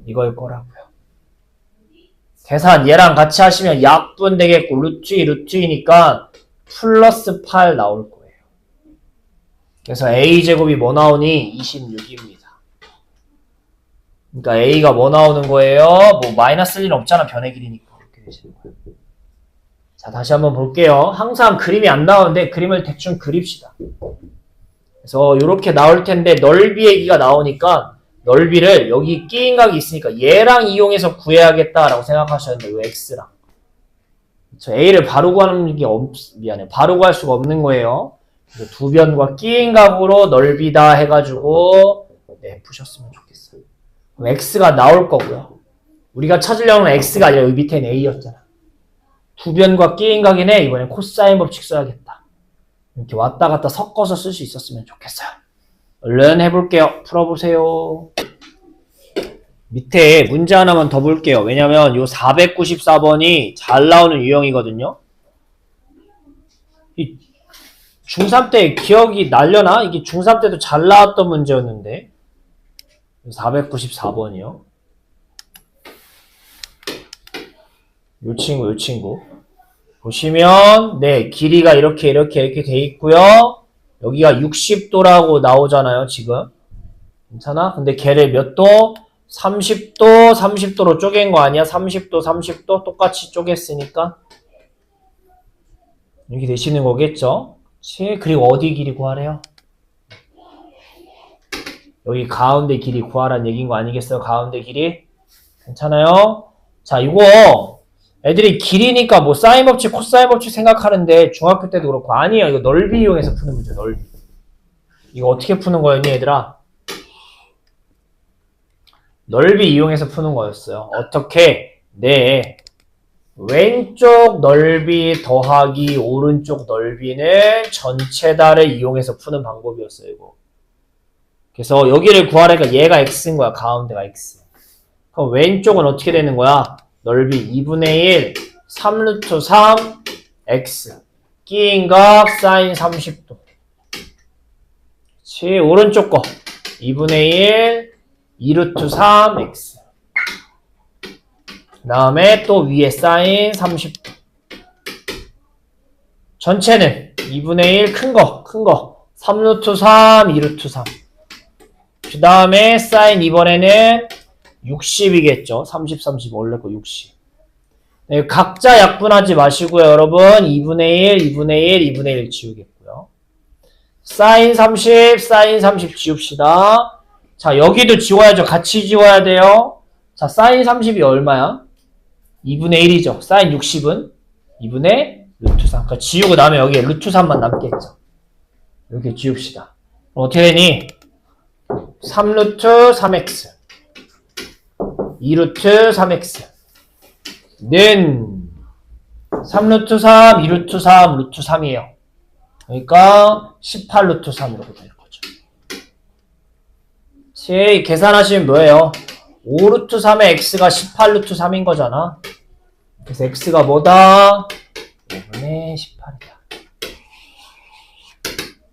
이걸 거라고요. 계산 얘랑 같이 하시면 약분 되겠고 루트 2니까 플러스 8 나올 거예요. 그래서 a제곱이 뭐 나오니? 26입니다. 그러니까 a가 뭐 나오는 거예요? 뭐 마이너스 1은 없잖아. 변의 길이니까. 이렇게 되시는 거예요. 자, 다시 한번 볼게요. 항상 그림이 안 나오는데 그림을 대충 그립시다. 그래서 이렇게 나올 텐데 넓이 얘기가 나오니까 넓이를 여기 끼인각이 있으니까 얘랑 이용해서 구해야겠다라고 생각하셨는데 왜 x랑? 저 a를 바로 구하는 게 미안해. 바로 구할 수가 없는 거예요. 그래서 두 변과 끼인각으로 넓이다 해가지고 네, 푸셨으면 좋겠어요. 그럼 x가 나올 거고요. 우리가 찾으려는 x가 아니라 여기 밑에 있는 a였잖아. 두 변과 끼인각이네. 이번엔 코사인 법칙 써야겠다. 이렇게 왔다 갔다 섞어서 쓸 수 있었으면 좋겠어요. 얼른 해볼게요. 풀어보세요. 밑에 문제 하나만 더 볼게요. 왜냐면 요 494번이 잘 나오는 유형이거든요. 이 중3 때 기억이 날려나? 이게 중3 때도 잘 나왔던 문제였는데 494번이요. 요 친구 보시면 네 길이가 이렇게 돼 있고요. 여기가 60도라고 나오잖아요. 지금 괜찮아? 근데 걔를 몇 도? 30도로 쪼갠 거 아니야? 30도 똑같이 쪼갰으니까 이렇게 되시는 거겠죠? 그치? 그리고 어디 길이 구하래요? 여기 가운데 길이 구하란 얘기인 거 아니겠어요? 가운데 길이 괜찮아요? 자, 이거 애들이 길이니까 뭐 사인 법칙, 코사인 법칙 생각하는데 중학교 때도 그렇고 아니에요. 이거 넓이 이용해서 푸는 문제. 넓이. 이거 어떻게 푸는 거였니 얘들아? 넓이 이용해서 푸는 거였어요. 어떻게? 네. 왼쪽 넓이 더하기 오른쪽 넓이는 전체다를 이용해서 푸는 방법이었어요. 이거. 그래서 여기를 구하라니까 얘가 x인 거야. 가운데가 x. 그럼 왼쪽은 어떻게 되는 거야? 넓이 2분의 1 3루트 3 x 끼인각 사인 30도. 그치? 오른쪽 거 2분의 1 2루트 3 x 그 다음에 또 위에 사인 30도. 전체는 2분의 1 큰 거 3루트 3 2루트 3 그 다음에 사인 이번에는 60이겠죠. 30 원래 거 60. 네, 각자 약분하지 마시고요. 여러분 2분의 1 2분의 1 지우겠고요. 사인 30 지웁시다. 자, 여기도 지워야죠. 같이 지워야 돼요. 자, 사인 30이 얼마야? 2분의 1이죠. 사인 60은 2분의 루트 3. 그러니까 지우고 나면 여기에 루트 3만 남겠죠. 이렇게 지웁시다. 그럼 어떻게 되니? 3루트 3x 2루트 3x 는 3루트 3 2루트 3 루트 3이에요. 그러니까 18루트 3 이렇게 될 거죠. 계산하시면 뭐예요? 5루트 3의 x가 18루트 3인 거잖아. 그래서 x가 뭐다? 5분의 18이다.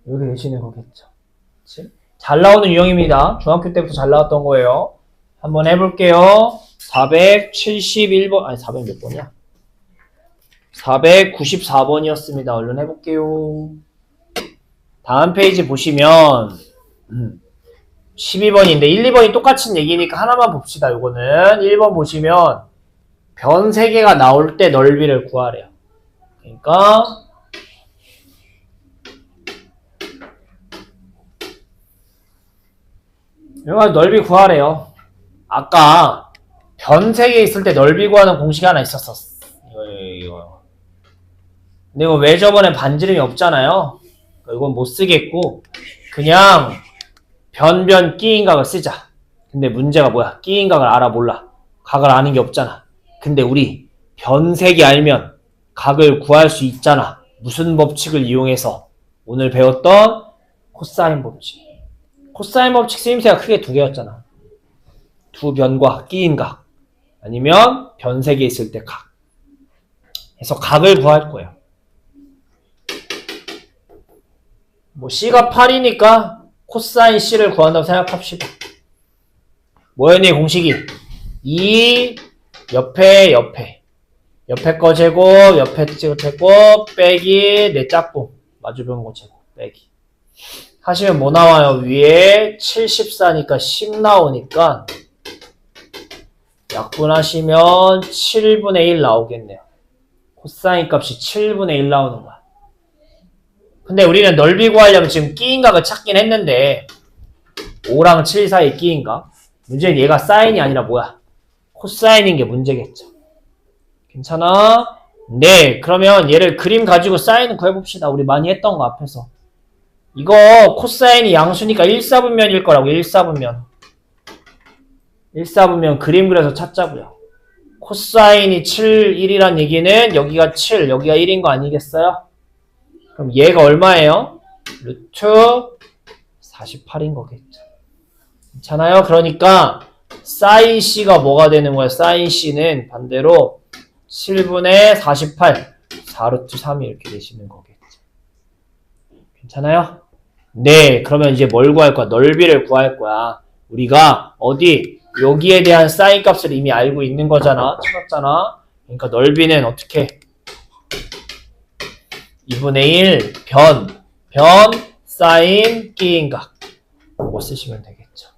이렇게 되시는 거겠죠. 그치? 잘 나오는 유형입니다. 중학교 때부터 잘 나왔던 거예요. 한번 해볼게요. 471번, 아니 400 몇 번이야? 494번이었습니다. 얼른 해볼게요. 다음 페이지 보시면 12번인데 1, 2번이 똑같은 얘기니까 하나만 봅시다. 요거는 1번 보시면 변 3개가 나올 때 넓이를 구하래요. 그러니까 이거 넓이 구하래요. 아까 변 3개 있을 때 넓이 구하는 공식이 하나 있었어. 이거. 근데 이거 왜 저번에 반지름이 없잖아요. 이건 못 쓰겠고 그냥 변 끼인각을 쓰자. 근데 문제가 뭐야? 끼인각을 알아 몰라. 각을 아는 게 없잖아. 근데 우리 변 3개 알면 각을 구할 수 있잖아. 무슨 법칙을 이용해서? 오늘 배웠던 코사인 법칙. 코사인 법칙 쓰임새가 크게 두 개였잖아. 두 변과 끼인 각. 아니면 변 세 개 있을 때 각. 그래서 각을 구할 거예요. 뭐 C가 8이니까 코사인 C를 구한다고 생각합시다. 뭐였니 공식이? 2 옆에 거 제곱 옆에 제곱 빼기 내 짝꿍 마주보는 거 제곱 빼기 하시면 뭐 나와요? 위에 74니까 10 나오니까 약분하시면 7분의 1 나오겠네요. 코사인 값이 7분의 1 나오는 거야. 근데 우리는 넓이 구하려면 지금 끼인각을 찾긴 했는데 5랑 7 사이 끼인각. 문제는 얘가 사인이 아니라 뭐야? 코사인인 게 문제겠죠. 괜찮아? 네, 그러면 얘를 그림 가지고 사인을 구해봅시다. 우리 많이 했던 거 앞에서. 이거 코사인이 양수니까 1사분면일 거라고. 1사분면 그림 그려서 찾자고요. 코사인이 7, 1이란 얘기는 여기가 7, 여기가 1인 거 아니겠어요? 그럼 얘가 얼마예요? 루트 48인 거겠죠. 괜찮아요? 그러니까 사인 C가 뭐가 되는 거야? 사인 C는 반대로 7분의 48, 4루트 3이 이렇게 되시는 거겠죠. 괜찮아요? 네, 그러면 이제 뭘 구할 거야? 넓이를 구할 거야. 우리가 어디? 여기에 대한 사인 값을 이미 알고 있는 거잖아. 찾았잖아. 그러니까 넓이는 어떻게? 2분의 1 변 사인 끼인각 이거 쓰시면 되겠죠.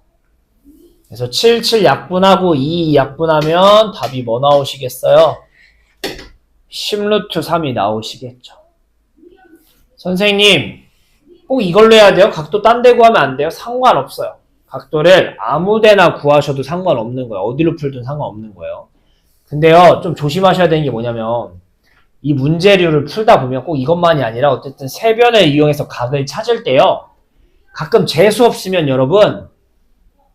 그래서 7 약분하고 2 약분하면 답이 뭐 나오시겠어요? 10루트 3이 나오시겠죠. 선생님 꼭 이걸로 해야 돼요? 각도 딴 데 구하면 안 돼요? 상관없어요. 각도를 아무 데나 구하셔도 상관없는 거예요. 어디로 풀든 상관없는 거예요. 근데요 좀 조심하셔야 되는 게 뭐냐면 이 문제류를 풀다 보면 꼭 이것만이 아니라 어쨌든 세변을 이용해서 각을 찾을 때요. 가끔 재수 없으면 여러분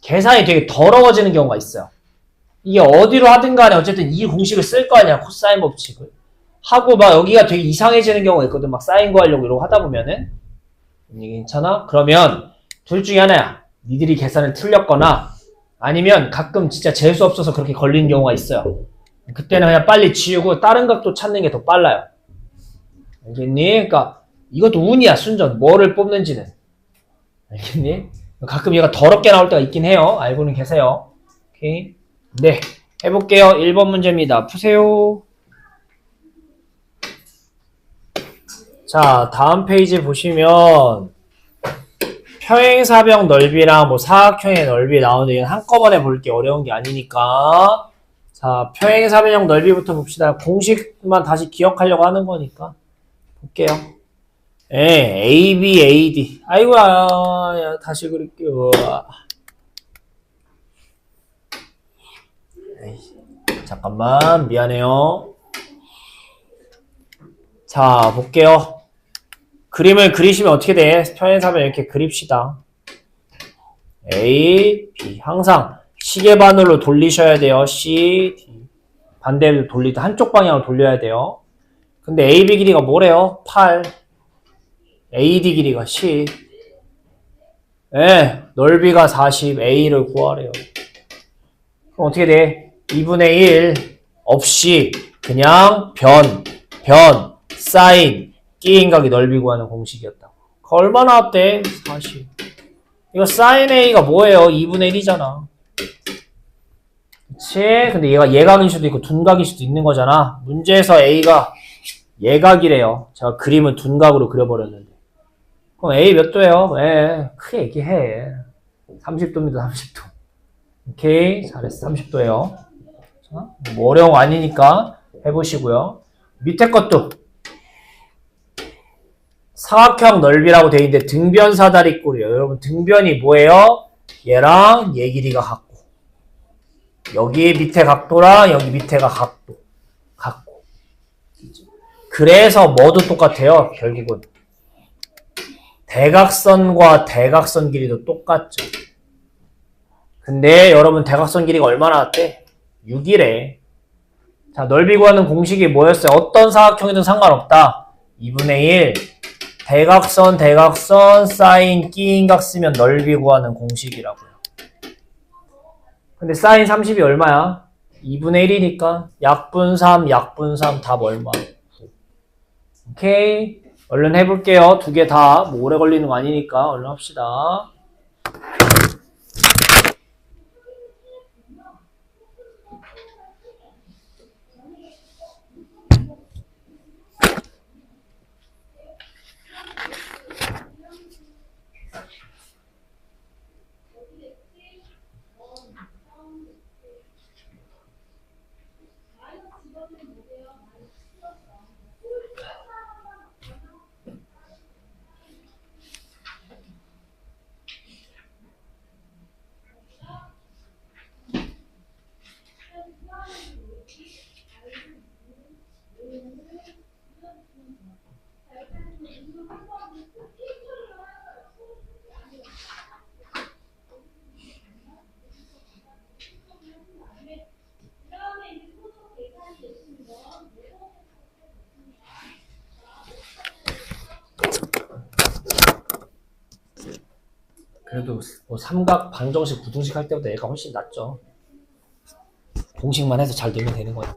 계산이 되게 더러워지는 경우가 있어요. 이게 어디로 하든 간에 어쨌든 이 공식을 쓸 거 아니야. 코사인 법칙을. 하고 막 여기가 되게 이상해지는 경우가 있거든. 막 사인 구하려고 이러고 하다 보면은. 괜찮아? 그러면 둘 중에 하나야. 니들이 계산을 틀렸거나 아니면 가끔 진짜 재수 없어서 그렇게 걸리는 경우가 있어요. 그때는 그냥 빨리 지우고 다른 각도 찾는 게 더 빨라요. 알겠니? 그러니까 이것도 운이야. 순전 뭐를 뽑는지는. 알겠니? 가끔 얘가 더럽게 나올 때가 있긴 해요. 알고는 계세요. 오케이. 네, 해볼게요. 1번 문제입니다. 푸세요. 자, 다음 페이지 보시면 평행사변 넓이랑 뭐 사각형의 넓이 나오는데 이건 한꺼번에 볼 게 어려운 게 아니니까 자, 평행사변형 넓이부터 봅시다. 공식만 다시 기억하려고 하는 거니까 볼게요. 예, AB, AD. 아이고야, 다시 그릴게요. 잠깐만, 미안해요. 자, 볼게요. 그림을 그리시면 어떻게 돼? 평행사변 이렇게 그립시다. A, B. 항상 시계바늘로 돌리셔야 돼요. C, D. 반대로 돌리다 한쪽 방향으로 돌려야 돼요. 근데 AB 길이가 뭐래요? 8. AD 길이가 10. 예, 넓이가 40. A를 구하래요. 그럼 어떻게 돼? 2분의 1 없이 그냥 변, 사인, 끼인각이 넓이 구하는 공식이었다고. 그거 얼마 나왔대? 40. 이거 사인 A가 뭐예요? 2분의 1이잖아. 그치? 근데 얘가 예각일 수도 있고 둔각일 수도 있는 거잖아. 문제에서 A가 예각이래요. 제가 그림은 둔각으로 그려버렸는데. 그럼 A 몇 도예요? 예, 크게 얘기해. 30도입니다, 30도. 오케이, 잘했어. 30도예요. 뭐 어려운 거 아니니까 해보시고요. 밑에 것도 사각형 넓이라고 돼 있는데 등변 사다리꼴이에요. 여러분 등변이 뭐예요? 얘랑 얘 길이가 같고 여기 밑에 각도랑 여기 밑에가 같고 그래서 뭐도 똑같아요. 결국은 대각선과 대각선 길이도 똑같죠. 근데 여러분 대각선 길이가 얼마나 나왔대? 6이래. 자, 넓이 구하는 공식이 뭐였어요? 어떤 사각형이든 상관없다. 2분의 1 대각선, 사인 끼인각 쓰면 넓이 구하는 공식이라고요. 근데 사인 30이 얼마야? 2분의 1이니까 약분 3 답 얼마? 9. 오케이. 얼른 해볼게요. 두 개 다. 뭐 오래 걸리는 거 아니니까 얼른 합시다. 그래도 뭐 삼각, 방정식, 부등식 할 때보다 얘가 훨씬 낫죠. 공식만 해서 잘 되면 되는 거니까.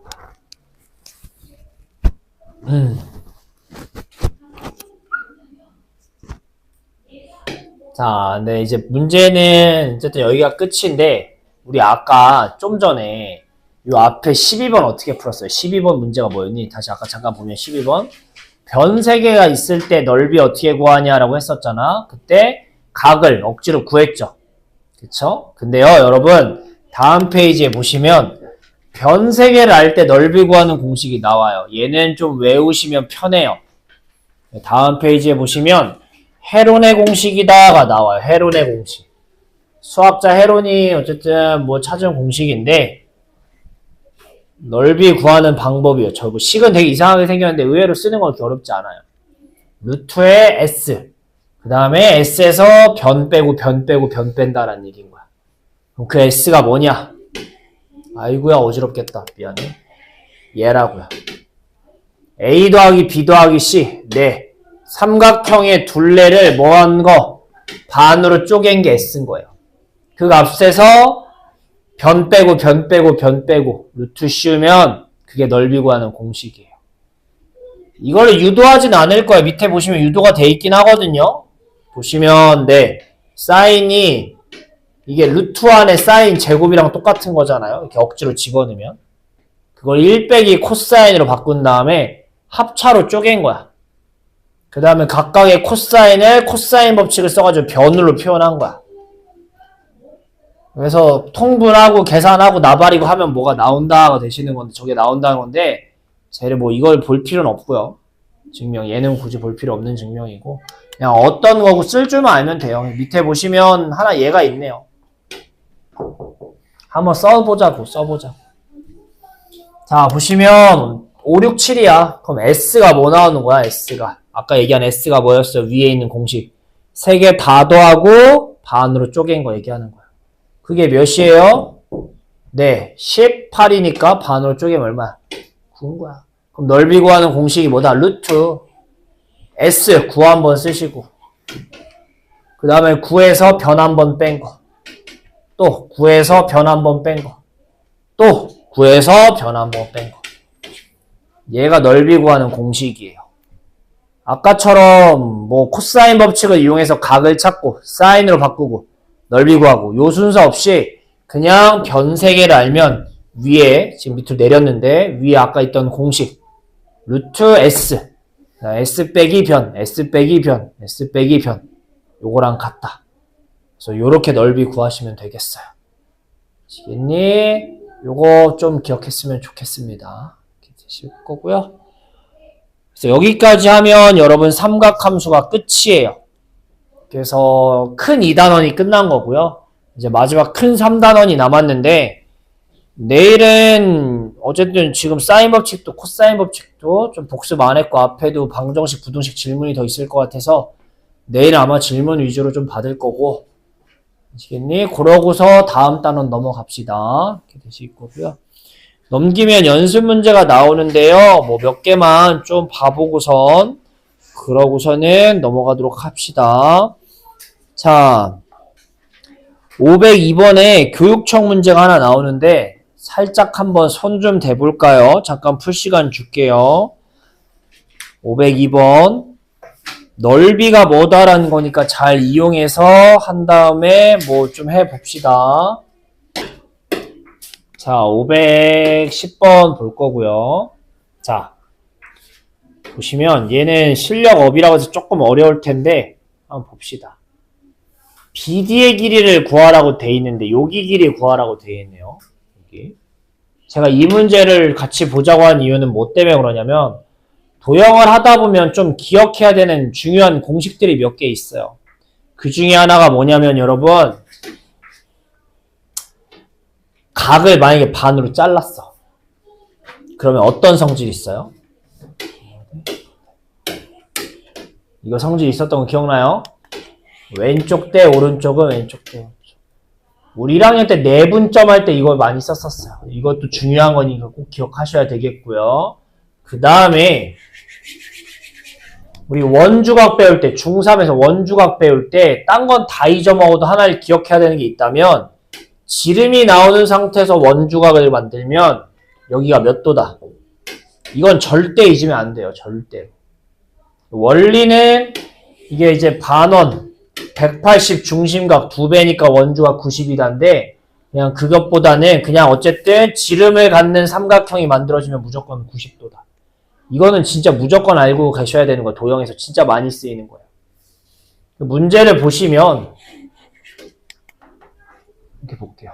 자, 근데 이제 문제는 어쨌든 여기가 끝인데 우리 아까 좀 전에 요 앞에 12번 어떻게 풀었어요? 12번 문제가 뭐였니? 다시 아까 잠깐 보면 12번 변 3개가 있을 때 넓이 어떻게 구하냐라고 했었잖아. 그때 각을 억지로 구했죠. 그쵸? 근데요, 여러분, 다음 페이지에 보시면 변 3개를 알 때 넓이 구하는 공식이 나와요. 얘는 좀 외우시면 편해요. 다음 페이지에 보시면 헤론의 공식이다가 나와요. 헤론의 공식. 수학자 헤론이 어쨌든 뭐 찾은 공식인데 넓이 구하는 방법이요. 저 식은 되게 이상하게 생겼는데 의외로 쓰는 건 그렇게 어렵지 않아요. 루트의 S. 그 다음에 S에서 변 빼고 변 뺀다라는 얘기인 거야. 그럼 그 S가 뭐냐? 아이고야 어지럽겠다. 미안해. 얘라고요. A 더하기 B 더하기 C. 네. 삼각형의 둘레를 뭐한 거? 반으로 쪼갠 게 S인 거예요. 그 값에서 변 빼고 루트 씌우면 그게 넓이 구하는 공식이에요. 이거를 유도하진 않을 거예요. 밑에 보시면 유도가 돼 있긴 하거든요. 보시면 네. 사인이 이게 루트 안에 사인 제곱이랑 똑같은 거잖아요. 이렇게 억지로 집어넣으면. 그걸 1 빼기 코사인으로 바꾼 다음에 합차로 쪼갠 거야. 그 다음에 각각의 코사인을 코사인 법칙을 써가지고 변으로 표현한 거야. 그래서 통분하고 계산하고 나발이고 하면 뭐가 나온다가 되시는 건데 저게 나온다는 건데 쟤를 뭐 이걸 볼 필요는 없고요. 증명 얘는 굳이 볼 필요 없는 증명이고 그냥 어떤 거고 쓸 줄만 알면 돼요. 밑에 보시면 하나 얘가 있네요. 한번 써보자고. 자 보시면 5, 6, 7이야. 그럼 S가 뭐 나오는 거야? S가 아까 얘기한 S가 뭐였어요? 위에 있는 공식 3개 다 더하고 반으로 쪼갠 거 얘기하는 거야. 그게 몇이에요? 네 18이니까 반으로 쪼개면 얼마야? 9인 거야. 그럼 넓이 구하는 공식이 뭐다? 루트 S 9 한번 쓰시고 그 다음에 9에서 변 한번 뺀 거 또 9에서 변 한번 뺀 거 또 9에서 변 한번 뺀 거 얘가 넓이 구하는 공식이에요. 아까처럼 뭐 코사인 법칙을 이용해서 각을 찾고 사인으로 바꾸고 넓이 구하고 요 순서 없이 그냥 변 3개를 알면 위에 지금 밑으로 내렸는데 위에 아까 있던 공식 루트 S S 빼기 변 요거랑 같다. 그래서 요렇게 넓이 구하시면 되겠어요. 아시겠니? 요거 좀 기억했으면 좋겠습니다. 이렇게 되실 거고요. 그래서 여기까지 하면 여러분 삼각함수가 끝이에요. 그래서 큰 2단원이 끝난 거고요. 이제 마지막 큰 3단원이 남았는데 내일은 어쨌든 지금 사인 법칙도 코사인 법칙도 좀 복습 안 했고 앞에도 방정식, 부등식 질문이 더 있을 것 같아서 내일 아마 질문 위주로 좀 받을 거고 아시겠니? 그러고서 다음 단원 넘어갑시다. 이렇게 되실 거고요. 넘기면 연습 문제가 나오는데요. 뭐 몇 개만 좀 봐보고선 그러고서는 넘어가도록 합시다. 자, 502번에 교육청 문제가 하나 나오는데 살짝 한번 손 좀 대볼까요? 잠깐 풀 시간 줄게요. 502번 넓이가 뭐다라는 거니까 잘 이용해서 한 다음에 뭐 좀 해봅시다. 자, 510번 볼 거고요. 자, 보시면 얘는 실력업이라고 해서 조금 어려울 텐데 한번 봅시다. BD의 길이를 구하라고 돼 있는데 여기 길이 구하라고 돼 있네요. 여기. 제가 이 문제를 같이 보자고 한 이유는 뭐 때문에 그러냐면 도형을 하다 보면 좀 기억해야 되는 중요한 공식들이 몇 개 있어요. 그 중에 하나가 뭐냐면 여러분 각을 만약에 반으로 잘랐어. 그러면 어떤 성질이 있어요? 이거 성질 있었던 거 기억나요? 왼쪽 대 오른쪽은 왼쪽 대 오른쪽. 우리 1학년 때 내분점 할 때 이걸 많이 썼었어요. 이것도 중요한 거니까 꼭 기억하셔야 되겠고요. 그 다음에 우리 원주각 배울 때 중3에서 원주각 배울 때 딴 건 다 잊어먹어도 하나를 기억해야 되는 게 있다면 지름이 나오는 상태에서 원주각을 만들면 여기가 몇 도다. 이건 절대 잊으면 안 돼요. 절대로. 원리는 이게 이제 반원 180 중심각 2배니까 원주각 90이다인데 그냥 그것보다는 그냥 어쨌든 지름을 갖는 삼각형이 만들어지면 무조건 90도다. 이거는 진짜 무조건 알고 가셔야 되는 거예요. 도형에서 진짜 많이 쓰이는 거예요. 문제를 보시면 이렇게 볼게요.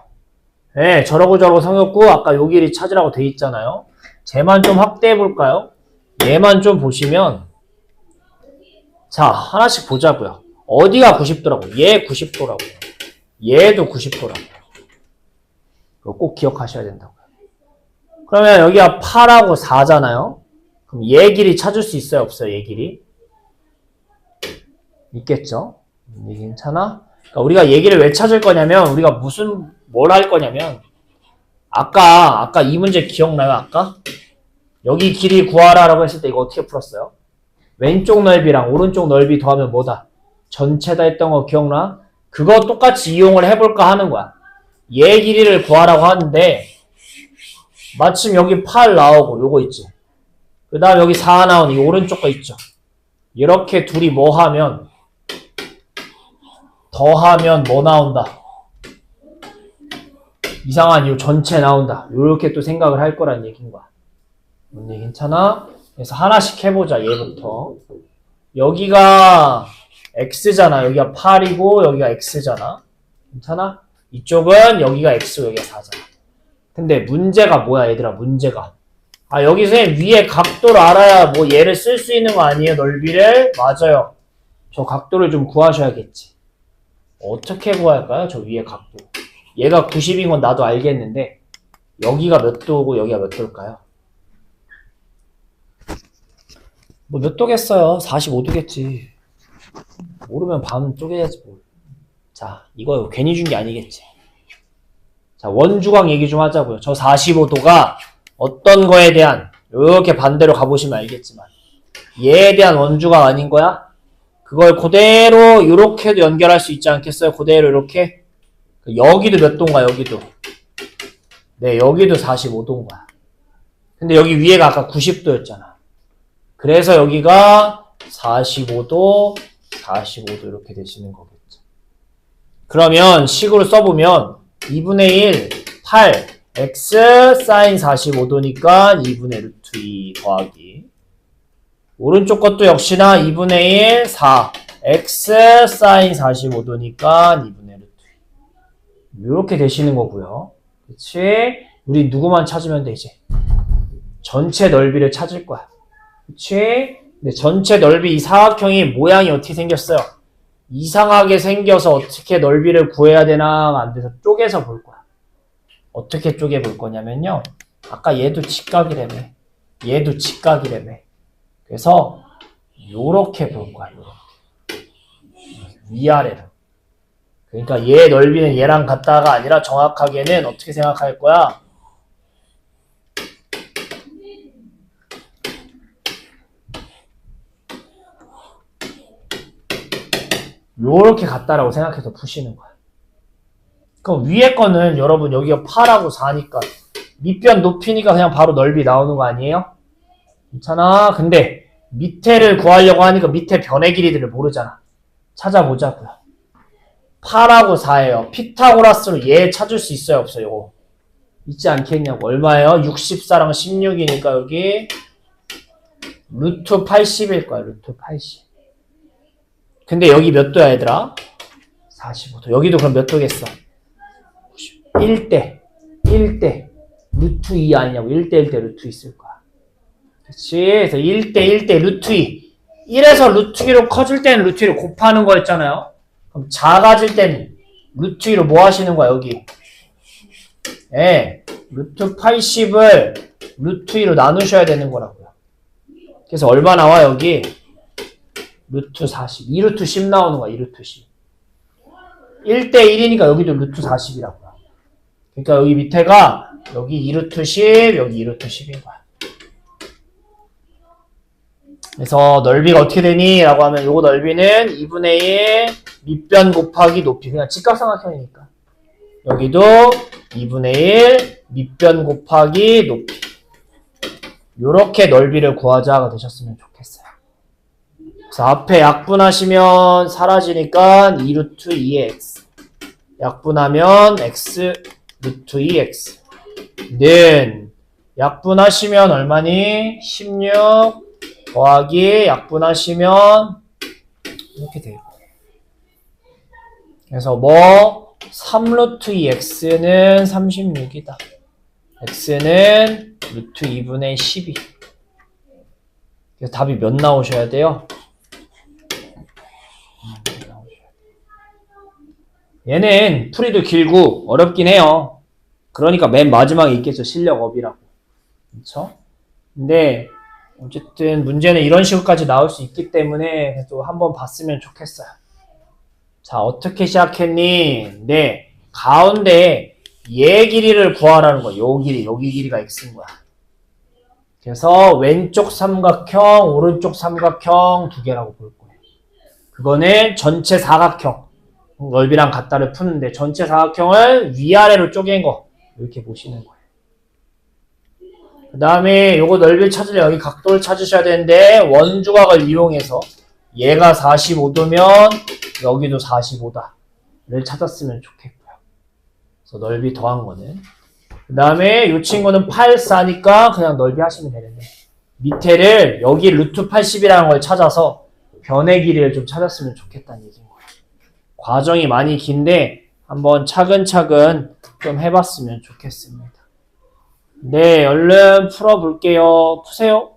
네, 저러고 성역구 아까 요 길이 찾으라고 돼 있잖아요. 쟤만 좀 확대해 볼까요? 얘만 좀 보시면 자, 하나씩 보자고요. 어디가 90도라고? 얘 90도라고요. 얘도 90도라고요. 이거 꼭 기억하셔야 된다고요. 그러면 여기가 8하고 4잖아요. 그럼 얘 길이 찾을 수 있어요? 없어요? 얘 길이? 있겠죠? 괜찮아? 그러니까 우리가 얘기를 왜 찾을 거냐면 우리가 뭘 할 거냐면 아까 이 문제 기억나요? 아까? 여기 길이 구하라라고 했을 때 이거 어떻게 풀었어요? 왼쪽 넓이랑 오른쪽 넓이 더하면 뭐다? 전체다 했던 거 기억나? 그거 똑같이 이용을 해볼까 하는 거야. 얘 길이를 구하라고 하는데 마침 여기 8 나오고 요거 있지. 그 다음 여기 4 나오는 이 오른쪽 거 있죠. 이렇게 둘이 뭐 하면 더하면 뭐 나온다? 이상한 이 전체 나온다. 이렇게 또 생각을 할 거란 얘기인 거야. 뭔 얘기 괜찮아? 그래서 하나씩 해보자. 얘부터. 여기가 x잖아. 여기가 8이고 여기가 x잖아. 괜찮아? 이쪽은 여기가 x고 여기가 4잖아. 근데 문제가 뭐야 얘들아? 문제가. 여기서 위에 각도를 알아야 뭐 얘를 쓸 수 있는 거 아니에요? 넓이를? 맞아요. 저 각도를 좀 구하셔야겠지. 어떻게 구할까요? 저 위에 각도. 얘가 90인 건 나도 알겠는데 여기가 몇 도고 여기가 몇 도일까요? 뭐 몇 도겠어요? 45도겠지. 모르면 반 쪼개야지 뭐. 자, 이거 괜히 준 게 아니겠지. 자, 원주각 얘기 좀 하자고요. 저 45도가 어떤 거에 대한 이렇게 반대로 가보시면 알겠지만 얘에 대한 원주각 아닌 거야? 그걸 그대로 이렇게도 연결할 수 있지 않겠어요? 그대로 이렇게. 여기도 몇 도인가 여기도. 네, 여기도 45도인 거야. 근데 여기 위에가 아까 90도였잖아. 그래서 여기가 45도, 45도 이렇게 되시는 거겠죠. 그러면 식으로 써보면 2분의 1, 8, x 사인 45도니까 2분의 루트 2 더하기 오른쪽 것도 역시나 2분의 1, 4 x 사인 45도니까 2분의 루트 2 이렇게 되시는 거고요. 그치? 우리 누구만 찾으면 돼 이제? 전체 넓이를 찾을 거야. 그치? 근데 전체 넓이 이 사각형이 모양이 어떻게 생겼어요? 이상하게 생겨서 어떻게 넓이를 구해야 되나 안 돼서 쪼개서 볼 거야. 어떻게 쪼개 볼 거냐면요. 아까 얘도 직각이라며. 얘도 직각이라며. 그래서 요렇게 볼 거야. 요렇게. 위아래로. 그러니까 얘 넓이는 얘랑 같다가 아니라 정확하게는 어떻게 생각할 거야? 요렇게 같다라고 생각해서 푸시는 거야. 그럼 위에 거는 여러분 여기가 8하고 4니까 밑변 높이니까 그냥 바로 넓이 나오는 거 아니에요? 괜찮아. 근데 밑에를 구하려고 하니까 밑에 변의 길이들을 모르잖아. 찾아보자고요. 8하고 4예요. 피타고라스로 얘 찾을 수 있어요? 없어요? 요거. 있지 않겠냐고. 얼마예요? 64랑 16이니까 여기 루트 80일 거야. 루트 80. 근데 여기 몇 도야 얘들아? 45도. 여기도 그럼 몇 도겠어? 1대. 루트 2 아니냐고. 1대 1대 루트 있을 거야. 그치? 그래서 1대 1대 루트 2. 1에서 루트 2로 커질 때는 루트 2로 곱하는 거였잖아요. 그럼 작아질 때는 루트 2로 뭐 하시는 거야, 여기? 예. 루트 80을 루트 2로 나누셔야 되는 거라고요. 그래서 얼마 나와, 여기? 루트 40. 2루트 10 나오는 거야, 2루트 10. 1대 1이니까 여기도 루트 40이라고요. 그러니까 여기 밑에가 여기 2루트 10, 여기 2루트 10인 거야. 그래서 넓이가 어떻게 되니? 라고 하면 요거 넓이는 2분의 1 밑변 곱하기 높이. 그냥 직각삼각형이니까. 여기도 2분의 1 밑변 곱하기 높이. 요렇게 넓이를 구하자가 되셨으면 좋겠어요. 그래서 앞에 약분하시면 사라지니까 2루트 2x. 약분하면 x 루트 2x. 는 약분하시면 얼마니? 16 더하기 약분하시면 이렇게 돼요. 그래서 뭐 3루트 2x는 36이다. x는 루트 2분의 12. 그래서 답이 몇 나오셔야 돼요? 얘는 풀이도 길고 어렵긴 해요. 그러니까 맨 마지막에 있겠죠. 실력업이라고. 그렇죠? 근데 어쨌든 문제는 이런 식으로까지 나올 수 있기 때문에 또 한번 봤으면 좋겠어요. 자, 어떻게 시작했니? 네, 가운데 얘 길이를 구하라는 거야. 요 길이, 여기 길이가 x인 거야. 그래서 왼쪽 삼각형, 오른쪽 삼각형 두 개라고 볼 거예요. 그거는 전체 사각형, 넓이랑 같다를 푸는데 전체 사각형을 위아래로 쪼갠 거 이렇게 보시는 거예요. 그 다음에 요거 넓이를 찾으려 여기 각도를 찾으셔야 되는데 원주각을 이용해서 얘가 45도면 여기도 45다를 찾았으면 좋겠고요. 그래서 넓이 더한 거는. 그 다음에 요 친구는 8, 4니까 그냥 넓이 하시면 되는데 밑에를 여기 루트 80이라는 걸 찾아서 변의 길이를 좀 찾았으면 좋겠다는 얘기인 거예요. 과정이 많이 긴데 한번 차근차근 좀 해봤으면 좋겠습니다. 네, 얼른 풀어볼게요. 푸세요.